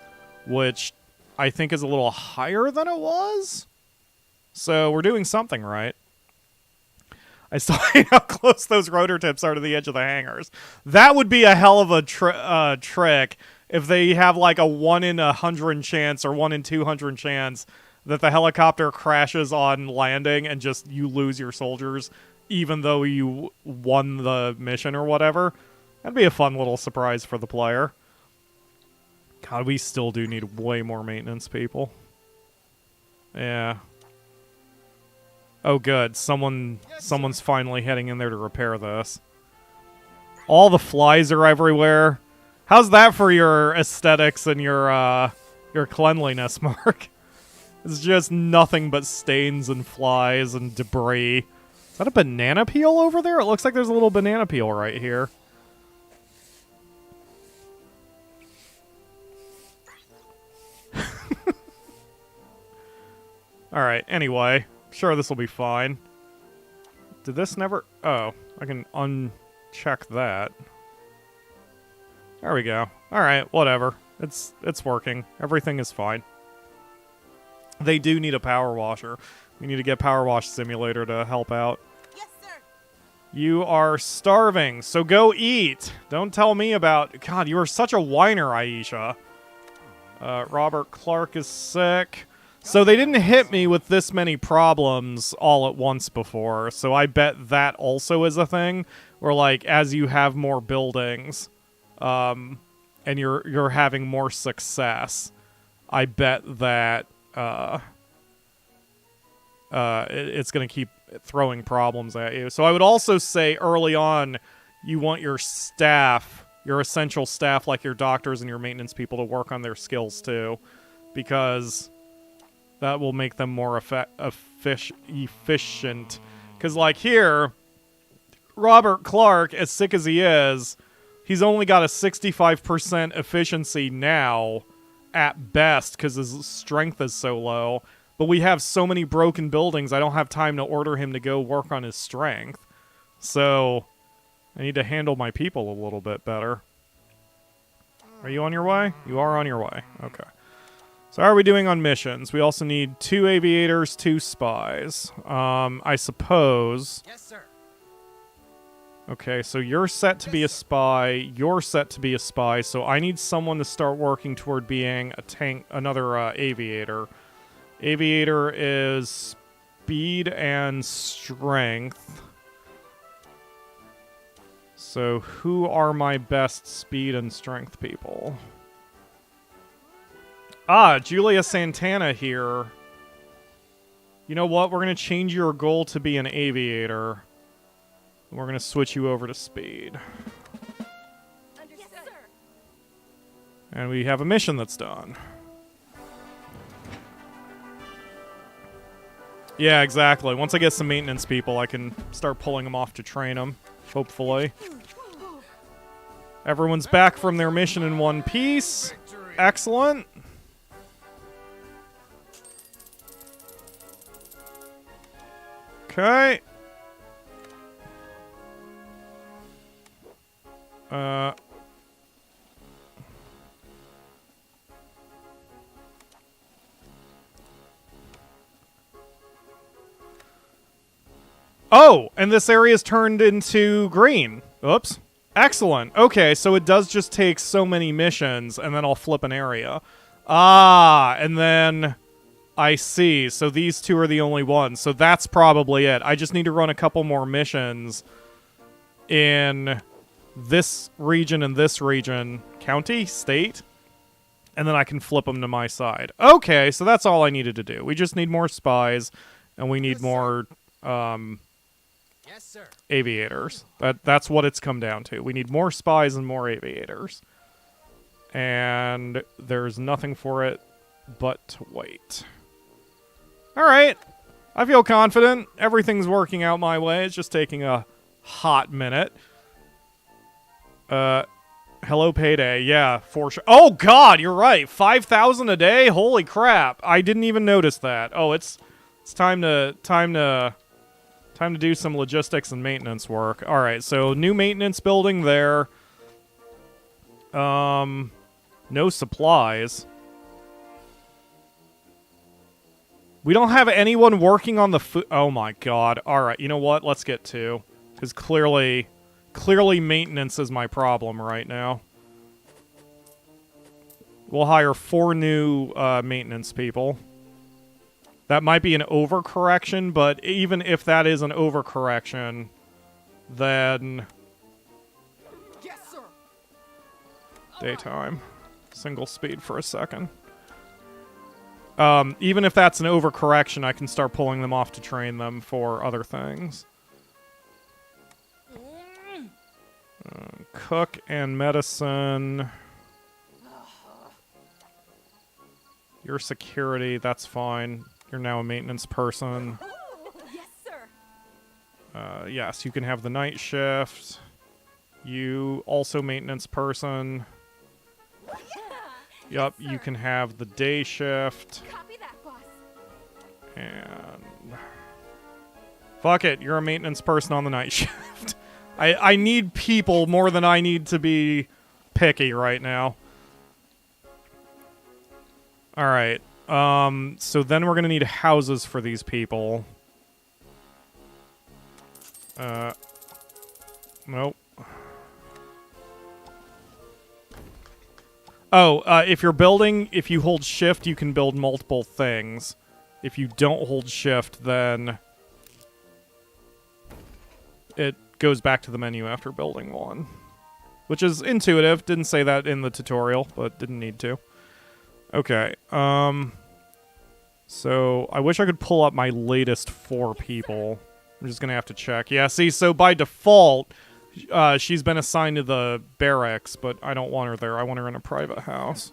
Speaker 1: which I think is a little higher than it was. So we're doing something right. I still hate how close those rotor tips are to the edge of the hangars. That would be a hell of a trick if they have like a 1 in 100 chance or 1 in 200 chance that the helicopter crashes on landing and just you lose your soldiers even though you won the mission or whatever. That'd be a fun little surprise for the player. God, we still do need way more maintenance people. Yeah. Oh, good. Someone's finally heading in there to repair this. All the flies are everywhere. How's that for your aesthetics and your cleanliness, Mark? It's just nothing but stains and flies and debris. Is that a banana peel over there? It looks like there's a little banana peel right here. Alright, anyway. Sure, this will be fine. Did this never... Oh, I can uncheck that. There we go. Alright, whatever. It's working. Everything is fine. They do need a power washer. We need to get Power Wash Simulator to help out.
Speaker 2: Yes, sir.
Speaker 1: You are starving, so go eat. Don't tell me about... God, you are such a whiner, Aisha. Robert Clark is sick. So they didn't hit me with this many problems all at once before, so I bet that also is a thing, where, like, as you have more buildings, and you're having more success, I bet that, it's gonna keep throwing problems at you. So I would also say early on, you want your staff, your essential staff, like your doctors and your maintenance people, to work on their skills too, because that will make them more efficient. Because, like, here, Robert Clark, as sick as he is, he's only got a 65% efficiency now, at best, because his strength is so low. But we have so many broken buildings, I don't have time to order him to go work on his strength. So, I need to handle my people a little bit better. Are you on your way? You are on your way. Okay. So how are we doing on missions? We also need 2 aviators, 2 spies. I suppose...
Speaker 2: Yes, sir.
Speaker 1: Okay, so you're set to be a spy, you're set to be a spy, so I need someone to start working toward being a tank, another aviator. Aviator is speed and strength. So who are my best speed and strength people? Ah, Julia Santana here. You know what? We're going to change your goal to be an aviator. We're going to switch you over to speed.
Speaker 2: Understood. Yes, sir.
Speaker 1: And we have a mission that's done. Yeah, exactly. Once I get some maintenance people, I can start pulling them off to train them, hopefully. Everyone's back from their mission in one piece. Excellent. Okay. Oh, and this area's turned into green. Oops. Excellent. Okay, so it does just take so many missions, and then I'll flip an area. Ah, and then... I see. So these 2 are the only ones. So that's probably it. I just need to run a couple more missions in this region and this region. County? State? And then I can flip them to my side. Okay, so that's all I needed to do. We just need more spies, and we need more
Speaker 2: Yes, sir.
Speaker 1: aviators. That's what it's come down to. We need more spies and more aviators. And there's nothing for it but to wait. Alright. I feel confident. Everything's working out my way. It's just taking a hot minute. Hello, payday. Yeah, for sure. Oh, God, you're right. 5,000 a day? Holy crap. I didn't even notice that. Oh, it's time to do some logistics and maintenance work. Alright, so new maintenance building there. No supplies. We don't have anyone working on the food. Oh my god. Alright, you know what? Let's get 2. Because clearly maintenance is my problem right now. We'll hire 4 new maintenance people. That might be an overcorrection, but even if that is an overcorrection, then
Speaker 2: Yes, sir.
Speaker 1: daytime. Single speed for a second. Even if that's an overcorrection, I can start pulling them off to train them for other things. Cook and medicine. Your security, that's fine. You're now a maintenance person.
Speaker 2: Yes, sir.
Speaker 1: Yes, you can have the night shift. You also maintenance person. Yup, you can have the day shift.
Speaker 2: Copy that, boss.
Speaker 1: And fuck it, you're a maintenance person on the night shift. I need people more than I need to be picky right now. Alright, so then we're gonna need houses for these people. Nope. Oh, if you're building, if you hold shift, you can build multiple things. If you don't hold shift, then it goes back to the menu after building one. Which is intuitive. Didn't say that in the tutorial, but didn't need to. Okay, so I wish I could pull up my latest 4 people. I'm just gonna have to check. Yeah, see, so by default, she's been assigned to the barracks, but I don't want her there. I want her in a private house.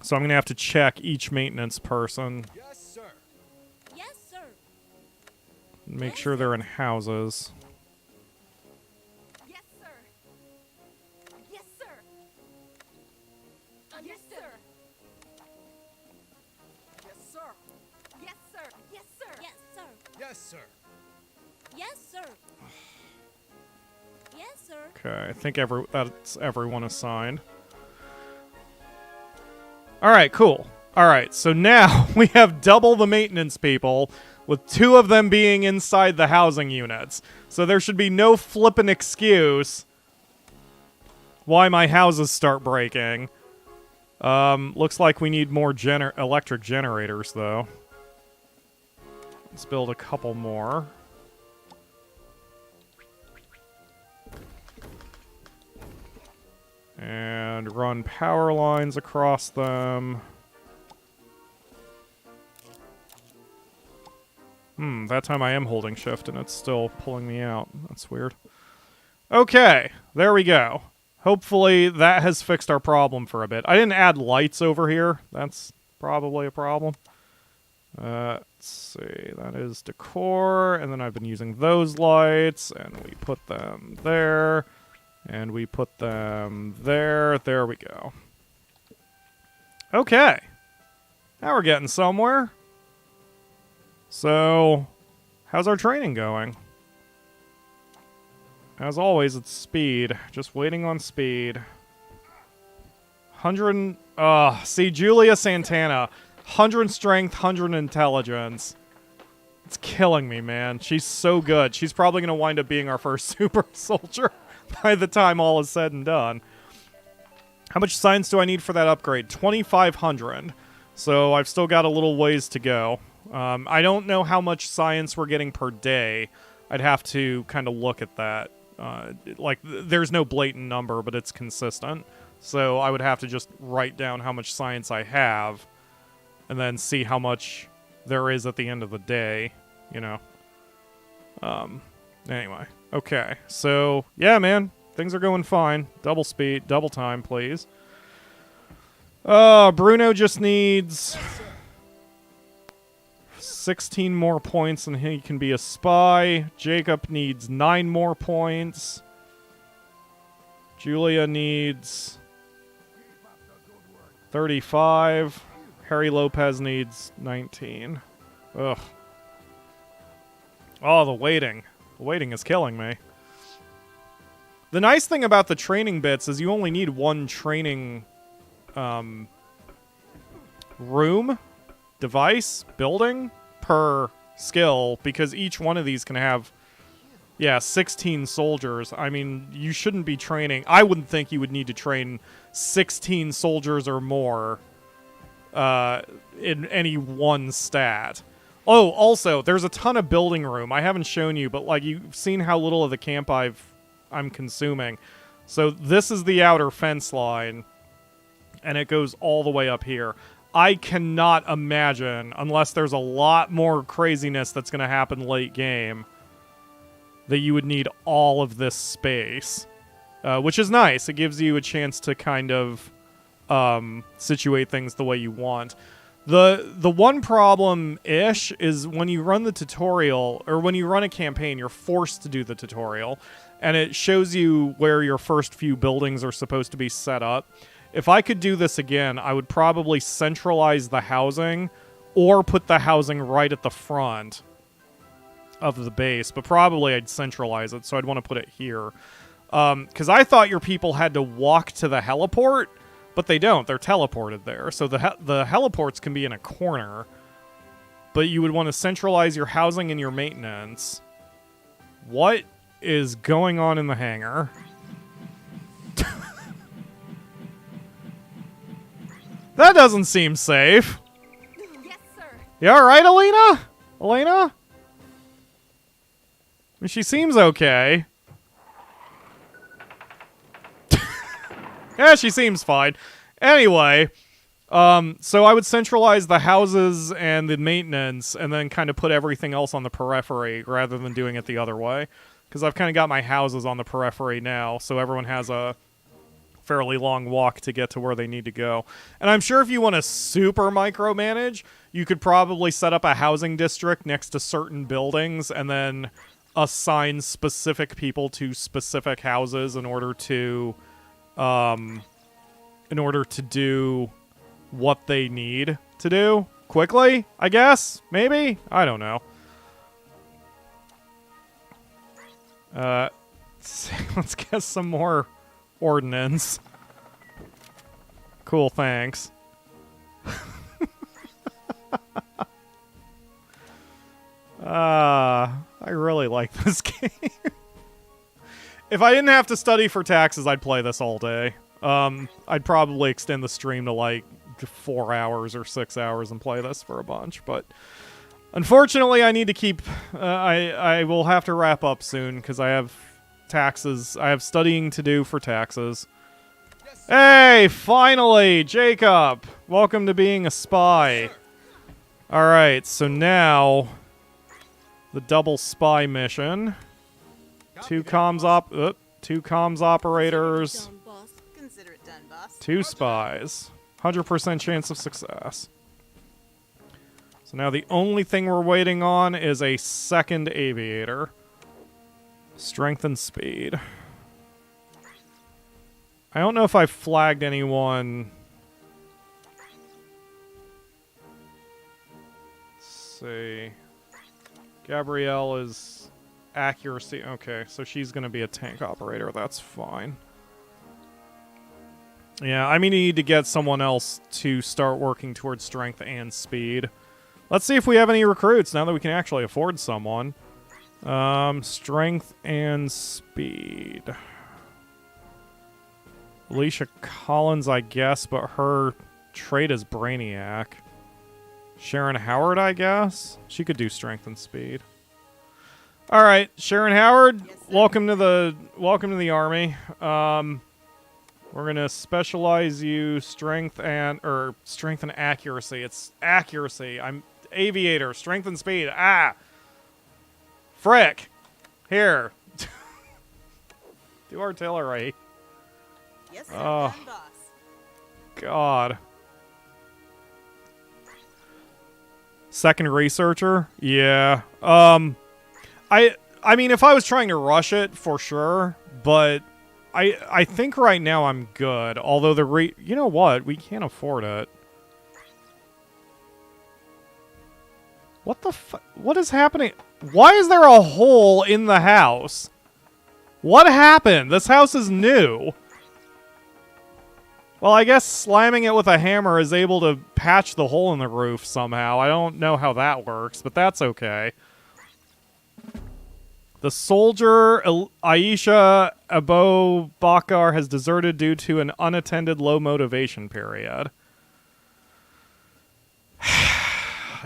Speaker 1: So I'm gonna have to check each maintenance person.
Speaker 3: Yes, sir.
Speaker 2: Yes, sir.
Speaker 1: Make sure they're in houses.
Speaker 2: Yes, sir. Yes, sir. Yes, sir. Yes, sir. Yes, sir. Yes, sir. Yes, sir.
Speaker 3: Yes, sir.
Speaker 2: Yes, sir. Yes, sir.
Speaker 1: Okay, I think that's everyone assigned. Alright, cool. Alright, so now we have double the maintenance people, with 2 of them being inside the housing units. So there should be no flippin' excuse why my houses start breaking. Looks like we need more electric generators, though. Let's build a couple more. And run power lines across them. That time I am holding shift and it's still pulling me out. That's weird. Okay, there we go. Hopefully that has fixed our problem for a bit. I didn't add lights over here. That's probably a problem. Let's see. That is decor. And then I've been using those lights. And we put them there. And we put them there. There we go. Okay. Now we're getting somewhere. So, how's our training going? As always, it's speed. Just waiting on speed. 100... see, Julia Santana. 100 strength, 100 intelligence. It's killing me, man. She's so good. She's probably going to wind up being our first super soldier by the time all is said and done. How much science do I need for that upgrade? 2,500. So I've still got a little ways to go. I don't know how much science we're getting per day. I'd have to kind of look at that. There's no blatant number, but it's consistent. So I would have to just write down how much science I have, and then see how much there is at the end of the day, you know. Anyway. Okay. So, yeah, man. Things are going fine. Double speed, double time, please. Bruno just needs 16 more points and he can be a spy. Jacob needs 9 more points. Julia needs 35. Harry Lopez needs 19. Ugh. Oh, the waiting. The waiting is killing me. The nice thing about the training bits is you only need 1 training room, device, building per skill, because each one of these can have Yeah, 16 soldiers. I mean, you shouldn't be training. I wouldn't think you would need to train 16 soldiers or more in any one stat. Oh, also, there's a ton of building room. I haven't shown you, but like you've seen how little of the camp I'm consuming. So this is the outer fence line, and it goes all the way up here. I cannot imagine, unless there's a lot more craziness that's going to happen late game, that you would need all of this space, which is nice. It gives you a chance to kind of situate things the way you want. The one problem-ish is when you run the tutorial, or when you run a campaign, you're forced to do the tutorial, and it shows you where your first few buildings are supposed to be set up. If I could do this again, I would probably centralize the housing, or put the housing right at the front of the base, but probably I'd centralize it, so I'd want to put it here. Because I thought your people had to walk to the heliport, but they don't. They're teleported there. So the heliports can be in a corner, but you would want to centralize your housing and your maintenance. What is going on in the hangar? That doesn't seem safe.
Speaker 2: Yes, sir.
Speaker 1: You alright, Alina? Elena? I mean, she seems okay. Yeah, she seems fine. Anyway, so I would centralize the houses and the maintenance and then kind of put everything else on the periphery rather than doing it the other way. Because I've kind of got my houses on the periphery now, so everyone has a fairly long walk to get to where they need to go. And I'm sure if you want to super micromanage, you could probably set up a housing district next to certain buildings and then assign specific people to specific houses in order to do what they need to do quickly, I guess? Maybe? I don't know. Let's get some more ordnance. Cool, thanks. I really like this game. If I didn't have to study for taxes, I'd play this all day. I'd probably extend the stream to like 4 hours or 6 hours and play this for a bunch, but unfortunately I need to keep, I will have to wrap up soon because I have taxes, I have studying to do for taxes. Hey, finally, Jacob! Welcome to being a spy. Alright, so now the double spy mission. Two comms operators. Two spies. 100% chance of success. So now the only thing we're waiting on is a second aviator. Strength and speed. I don't know if I flagged anyone. Let's see. Gabrielle is accuracy. Okay, so she's going to be a tank operator. That's fine. Yeah, I mean, you need to get someone else to start working towards strength and speed. Let's see if we have any recruits now that we can actually afford someone. Strength and speed. Alicia Collins, I guess, but her trait is Brainiac. Sharon Howard, I guess? She could do strength and speed. Alright, Sharon Howard, yes, welcome to the army. We're gonna specialize you strength and accuracy. It's accuracy. I'm aviator, strength and speed. Ah! Frick! Here. Do artillery.
Speaker 4: Yes, sir,
Speaker 1: oh,
Speaker 4: boss.
Speaker 1: God. Second researcher? Yeah. I mean, if I was trying to rush it, for sure, but I think right now I'm good. Although you know what? We can't afford it. What the what is happening? Why is there a hole in the house? What happened? This house is new. Well, I guess slamming it with a hammer is able to patch the hole in the roof somehow. I don't know how that works, but that's okay. The soldier Aisha Abobakar has deserted due to an unattended low motivation period.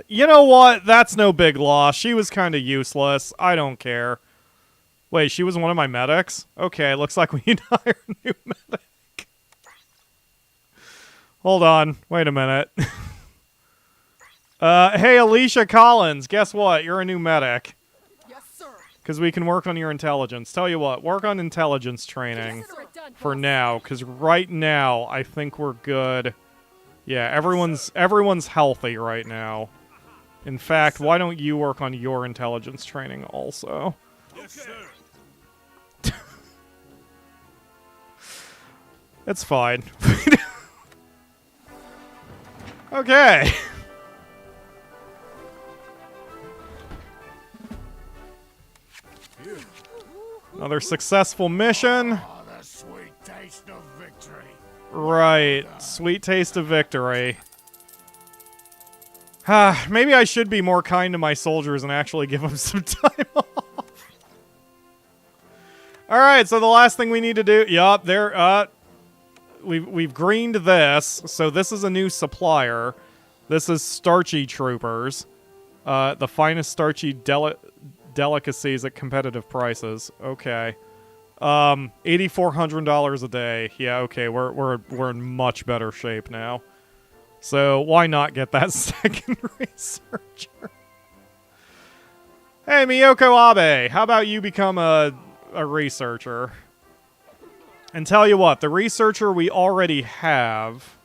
Speaker 1: You know what? That's no big loss. She was kind of useless. I don't care. Wait, she was one of my medics? Okay, looks like we need to hire a new medic. Hold on. Wait a minute. Hey, Alicia Collins, guess what? You're a new medic.
Speaker 4: Yes, sir.
Speaker 1: Because we can work on your intelligence. Tell you what, work on intelligence training
Speaker 2: Yes, sir. Done,
Speaker 1: for
Speaker 2: boss.
Speaker 1: now. Because right now, I think we're good. Yeah, everyone's healthy right now. In fact, why don't you work on your intelligence training also?
Speaker 3: Yes, sir.
Speaker 1: It's fine. Okay. Another successful mission.
Speaker 3: Oh, the sweet taste of victory.
Speaker 1: Right. Sweet taste of victory. Maybe I should be more kind to my soldiers and actually give them some time off. Alright, so the last thing we need to do... Yup, there... We've greened this. So this is a new supplier. This is Starchy Troopers. The finest starchy delicacies at competitive prices. Okay. $8,400 a day. Yeah, okay, we're in much better shape now. So why not get that second researcher? Hey, Miyoko Abe, how about you become a researcher? And tell you what, the researcher we already have,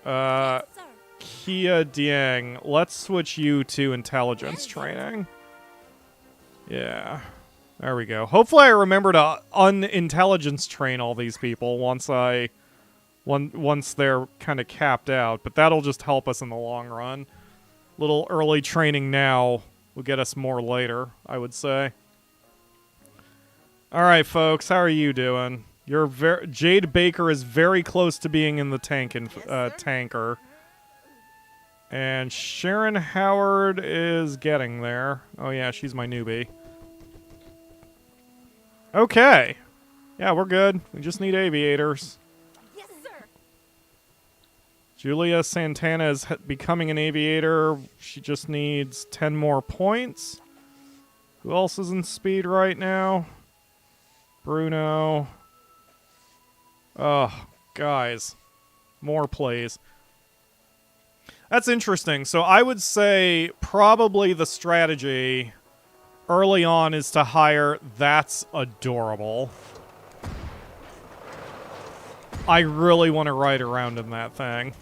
Speaker 2: Yes, sir.
Speaker 1: Kia Dieng, let's switch you to intelligence training. Yeah. There we go. Hopefully I remember to unintelligence train all these people once they're kind of capped out, but that'll just help us in the long run. Little early training now will get us more later, I would say. All right, folks, how are you doing? Jade Baker is very close to being in the tanker. And Sharon Howard is getting there. Oh yeah, she's my newbie. Okay. Yeah, we're good. We just need aviators.
Speaker 2: Yes, sir.
Speaker 1: Julia Santana is becoming an aviator. She just needs 10 more points. Who else is in speed right now? Bruno. Oh, guys. More plays. That's interesting. So I would say probably the strategy early on is to hire... That's adorable. I really want to ride around in that thing.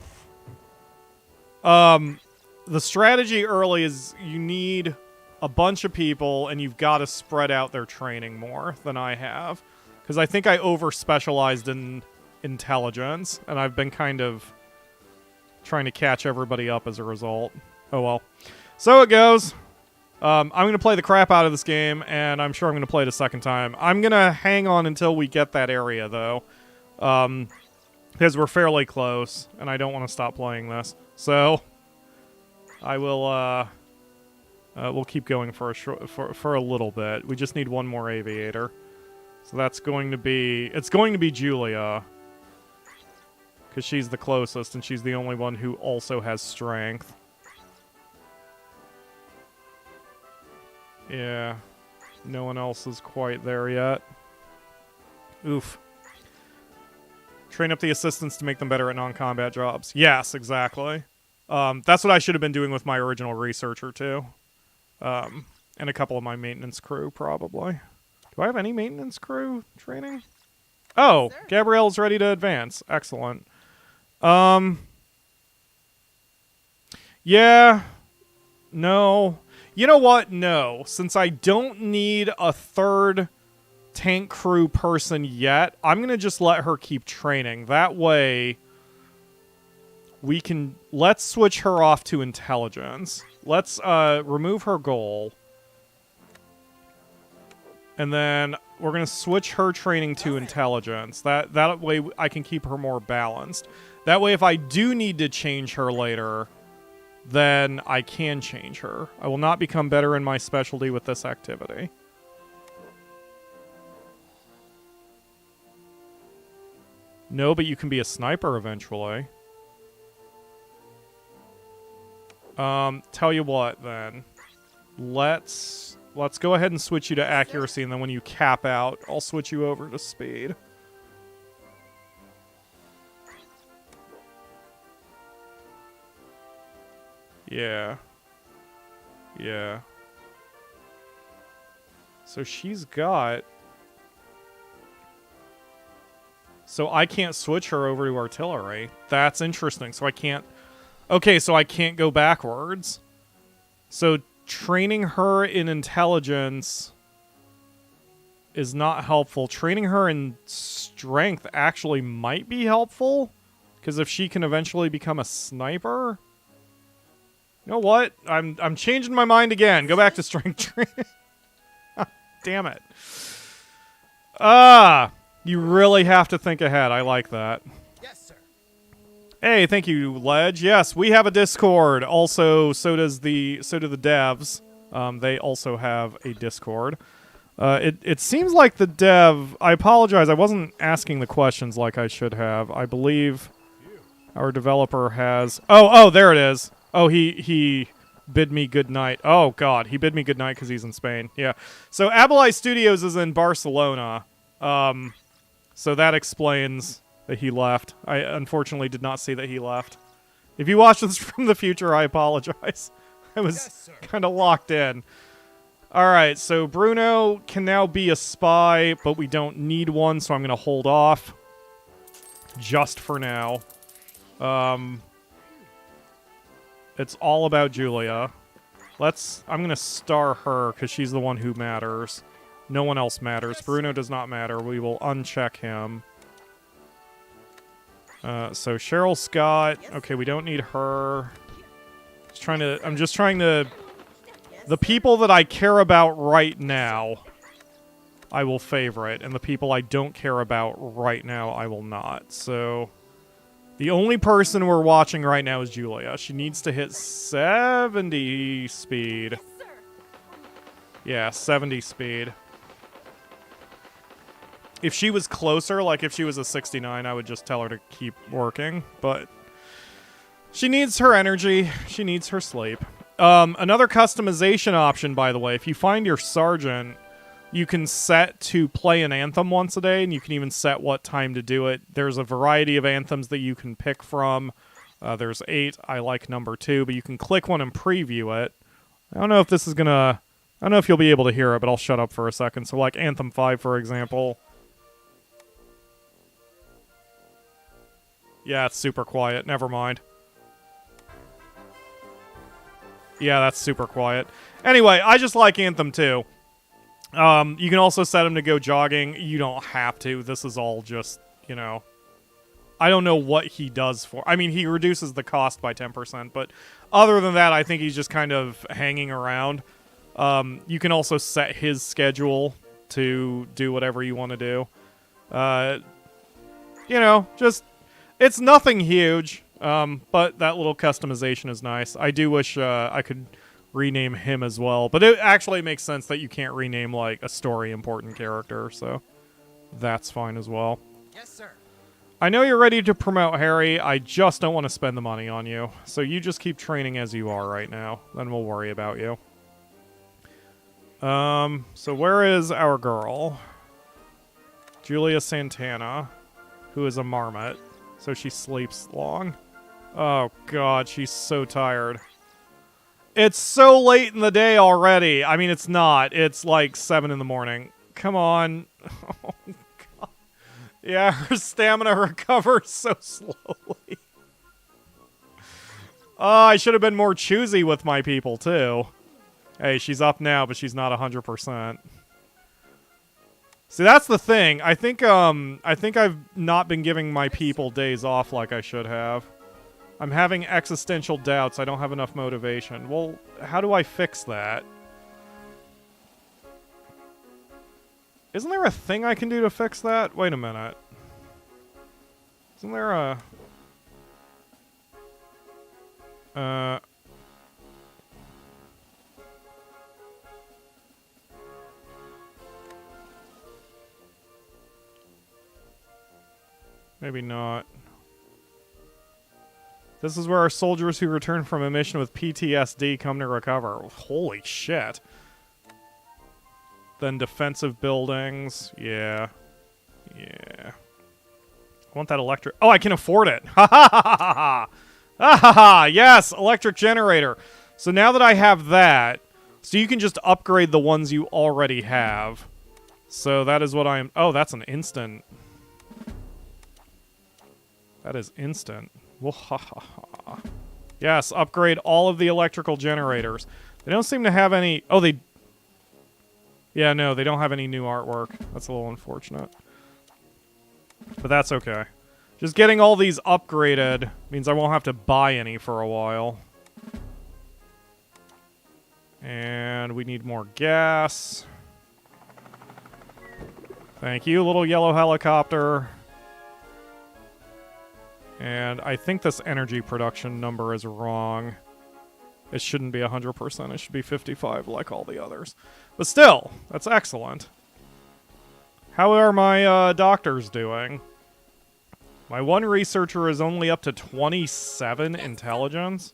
Speaker 1: The strategy early is you need a bunch of people and you've got to spread out their training more than I have. Because I think I over-specialized in intelligence, and I've been kind of trying to catch everybody up as a result. Oh well. So it goes. I'm going to play the crap out of this game, and I'm sure I'm going to play it a second time. I'm going to hang on until we get that area, though. Because we're fairly close, and I don't want to stop playing this. So, I will, we'll keep going for a little bit. We just need one more aviator. So that's going to be... It's going to be Julia. Because she's the closest, and she's the only one who also has strength. Yeah. No one else is quite there yet. Oof. Train up the assistants to make them better at non-combat jobs. Yes, exactly. That's what I should have been doing with my original researcher, too. And a couple of my maintenance crew, probably. Do I have any maintenance crew training? Oh,
Speaker 4: Sir.
Speaker 1: Gabrielle's ready to advance. Excellent. Yeah. No. You know what? No. Since I don't need a third tank crew person yet, I'm going to just let her keep training. That way, we can... Let's switch her off to intelligence. Let's remove her goal. And then we're going to switch her training to intelligence. That way I can keep her more balanced. That way if I do need to change her later, then I can change her. I will not become better in my specialty with this activity. No, but you can be a sniper eventually. Tell you what, then. Let's go ahead and switch you to accuracy, and then when you cap out, I'll switch you over to speed. Yeah. Yeah. So she's got... So I can't switch her over to artillery. That's interesting. So I can't... Okay, so I can't go backwards. So training her in intelligence is not helpful. Training her in strength actually might be helpful. Because if she can eventually become a sniper... You know what? I'm changing my mind again. Go back to strength training. Damn it. You really have to think ahead. I like that.
Speaker 3: Yes, sir.
Speaker 1: Hey, thank you, Ledge. Yes, we have a Discord. Also, so do the devs. They also have a Discord. It seems like the dev... I apologize. I wasn't asking the questions like I should have. I believe our developer has... Oh, there it is. Oh, he bid me good night. Oh, God. He bid me good night because he's in Spain. Yeah. So, Abilai Studios is in Barcelona. So that explains that he left. I unfortunately did not see that he left. If you watch this from the future, I apologize. I was kind of locked in. Alright, so Bruno can now be a spy, but we don't need one, so I'm going to hold off. Just for now. It's all about Julia. I'm going to star her, because she's the one who matters. No one else matters. Bruno does not matter. We will uncheck him. So Cheryl Scott. Okay, we don't need her. I'm just trying to... The people that I care about right now, I will favorite. And the people I don't care about right now, I will not. So... The only person we're watching right now is Julia. She needs to hit 70 speed.
Speaker 2: Yes, sir.
Speaker 1: Yeah, 70 speed. If she was closer, like if she was a 69, I would just tell her to keep working. But she needs her energy. She needs her sleep. Another customization option, by the way. If you find your sergeant, you can set to play an anthem once a day, and you can even set what time to do it. There's a variety of anthems that you can pick from. There's 8. I like number 2, but you can click one and preview it. I don't know if this is gonna... I don't know if you'll be able to hear it, but I'll shut up for a second. So like Anthem 5, for example... Yeah, it's super quiet. Never mind. Yeah, that's super quiet. Anyway, I just like Anthem 2. You can also set him to go jogging. You don't have to. This is all just, you know... I don't know what he does for... I mean, he reduces the cost by 10%, but other than that, I think he's just kind of hanging around. You can also set his schedule to do whatever you want to do. You know, just... It's nothing huge, but that little customization is nice. I do wish I could rename him as well, but it actually makes sense that you can't rename, like, a story-important character, so that's fine as well.
Speaker 3: Yes, sir.
Speaker 1: I know you're ready to promote Harry, I just don't want to spend the money on you, so you just keep training as you are right now, then we'll worry about you. So where is our girl? Julia Santana, who is a marmot. So she sleeps long. Oh, God, she's so tired. It's so late in the day already. I mean, it's not. It's like 7 in the morning. Come on. Oh, God. Yeah, her stamina recovers so slowly. Oh, I should have been more choosy with my people, too. Hey, she's up now, but she's not 100%. See, that's the thing. I think I've not been giving my people days off like I should have. I'm having existential doubts. I don't have enough motivation. Well, how do I fix that? Isn't there a thing I can do to fix that? Wait a minute. Isn't there a... Maybe not. This is where our soldiers who return from a mission with PTSD come to recover. Holy shit. Then defensive buildings. Yeah. Yeah. I want that electric... Oh, I can afford it! Ha ha ha ha ha! Ha ha ha! Yes! Electric generator! So now that I have that... So you can just upgrade the ones you already have. So that is what I'm... Oh, that's an instant. That is instant. Well, ha ha ha. Yes, upgrade all of the electrical generators. They don't seem to have any... Oh, they... Yeah, no, they don't have any new artwork. That's a little unfortunate. But that's okay. Just getting all these upgraded means I won't have to buy any for a while. And we need more gas. Thank you, little yellow helicopter. And I think this energy production number is wrong. It shouldn't be 100%. It should be 55 like all the others. But still, that's excellent. How are my doctors doing? My one researcher is only up to 27 intelligence.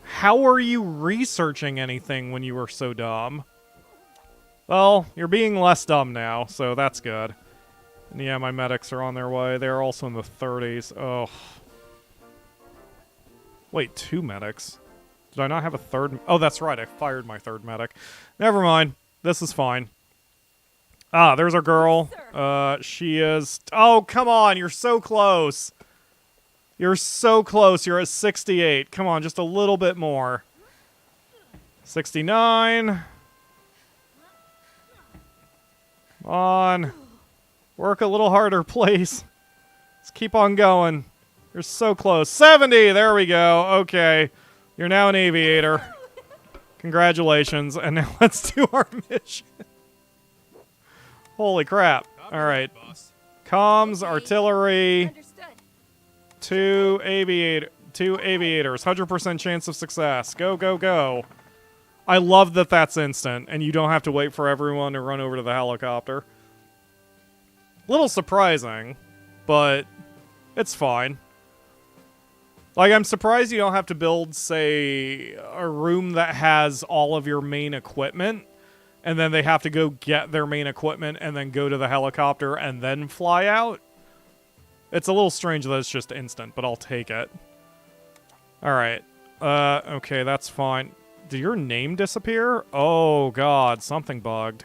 Speaker 1: How are you researching anything when you were so dumb? Well, you're being less dumb now, so that's good. And yeah, my medics are on their way. They're also in the 30s. Oh. Wait, 2 medics? Did I not have a third? Oh, that's right. I fired my third medic. Never mind. This is fine. Ah, there's our girl. She is... Oh, come on. You're so close. You're so close. You're at 68. Come on, just a little bit more. 69. Come on. Work a little harder, please. Let's keep on going. You're so close. 70. There we go. Okay. You're now an aviator. Congratulations. And now let's do our mission. Holy crap. All right. Comms, artillery.
Speaker 2: Understood.
Speaker 1: 2 aviators. 100% chance of success. Go, go, go. I love that that's instant, and you don't have to wait for everyone to run over to the helicopter. Little surprising, but it's fine. Like, I'm surprised you don't have to build, say, a room that has all of your main equipment, and then they have to go get their main equipment and then go to the helicopter and then fly out. It's a little strange that it's just instant, but I'll take it. Alright. Okay, that's fine. Did your name disappear? Oh, God. Something bugged.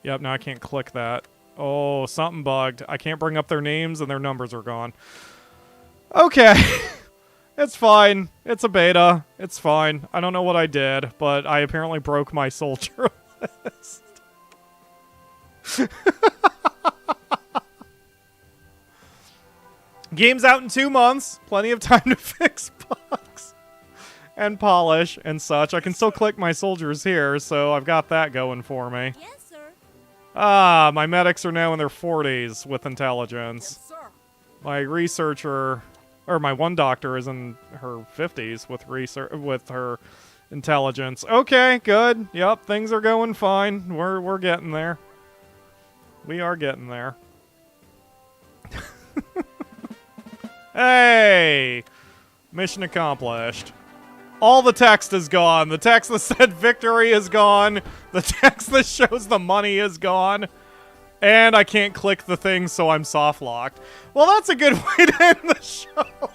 Speaker 1: Yep, now I can't click that. Oh, something bugged. I can't bring up their names and their numbers are gone. Okay. It's fine. It's a beta. It's fine. I don't know what I did, but I apparently broke my soldier list. Game's out in 2 months. Plenty of time to fix bugs and polish and such. I can still click my soldiers here, so I've got that going for me.
Speaker 2: Yes, sir.
Speaker 1: Ah, my medics are now in their 40s with intelligence.
Speaker 2: Yes, sir.
Speaker 1: My researcher, or my one doctor, is in her 50s with her intelligence. Okay, good. Yep, things are going fine. We're getting there. We are getting there. Hey! Mission accomplished. All the text is gone. The text that said victory is gone. The text that shows the money is gone. And I can't click the thing, so I'm soft locked. Well, that's a good way to end the show.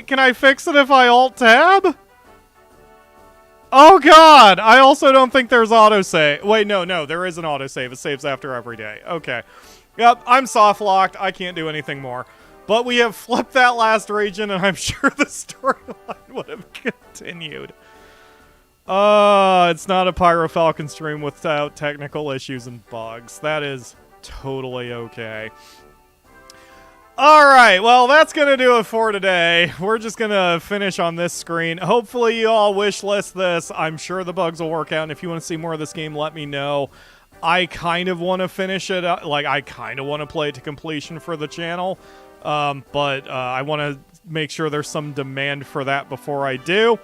Speaker 1: Can I fix it if I alt tab? Oh god! I also don't think there's autosave. Wait, no, there is an autosave. It saves after every day. Okay. Yep, I'm soft locked. I can't do anything more. But we have flipped that last region, and I'm sure the storyline would have continued. It's not a PyroFalkon stream without technical issues and bugs. That is totally okay. Alright, well, that's going to do it for today. We're just going to finish on this screen. Hopefully you all wishlist this. I'm sure the bugs will work out, and if you want to see more of this game, let me know. I kind of want to finish it, I kind of want to play it to completion for the channel, but I want to make sure there's some demand for that before I do.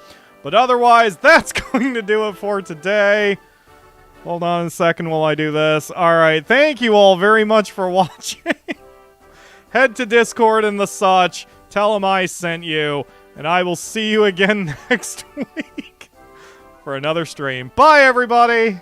Speaker 1: But otherwise, that's going to do it for today. Hold on a second while I do this. Alright, thank you all very much for watching. Head to Discord and the such. Tell them I sent you. And I will see you again next week for another stream. Bye, everybody!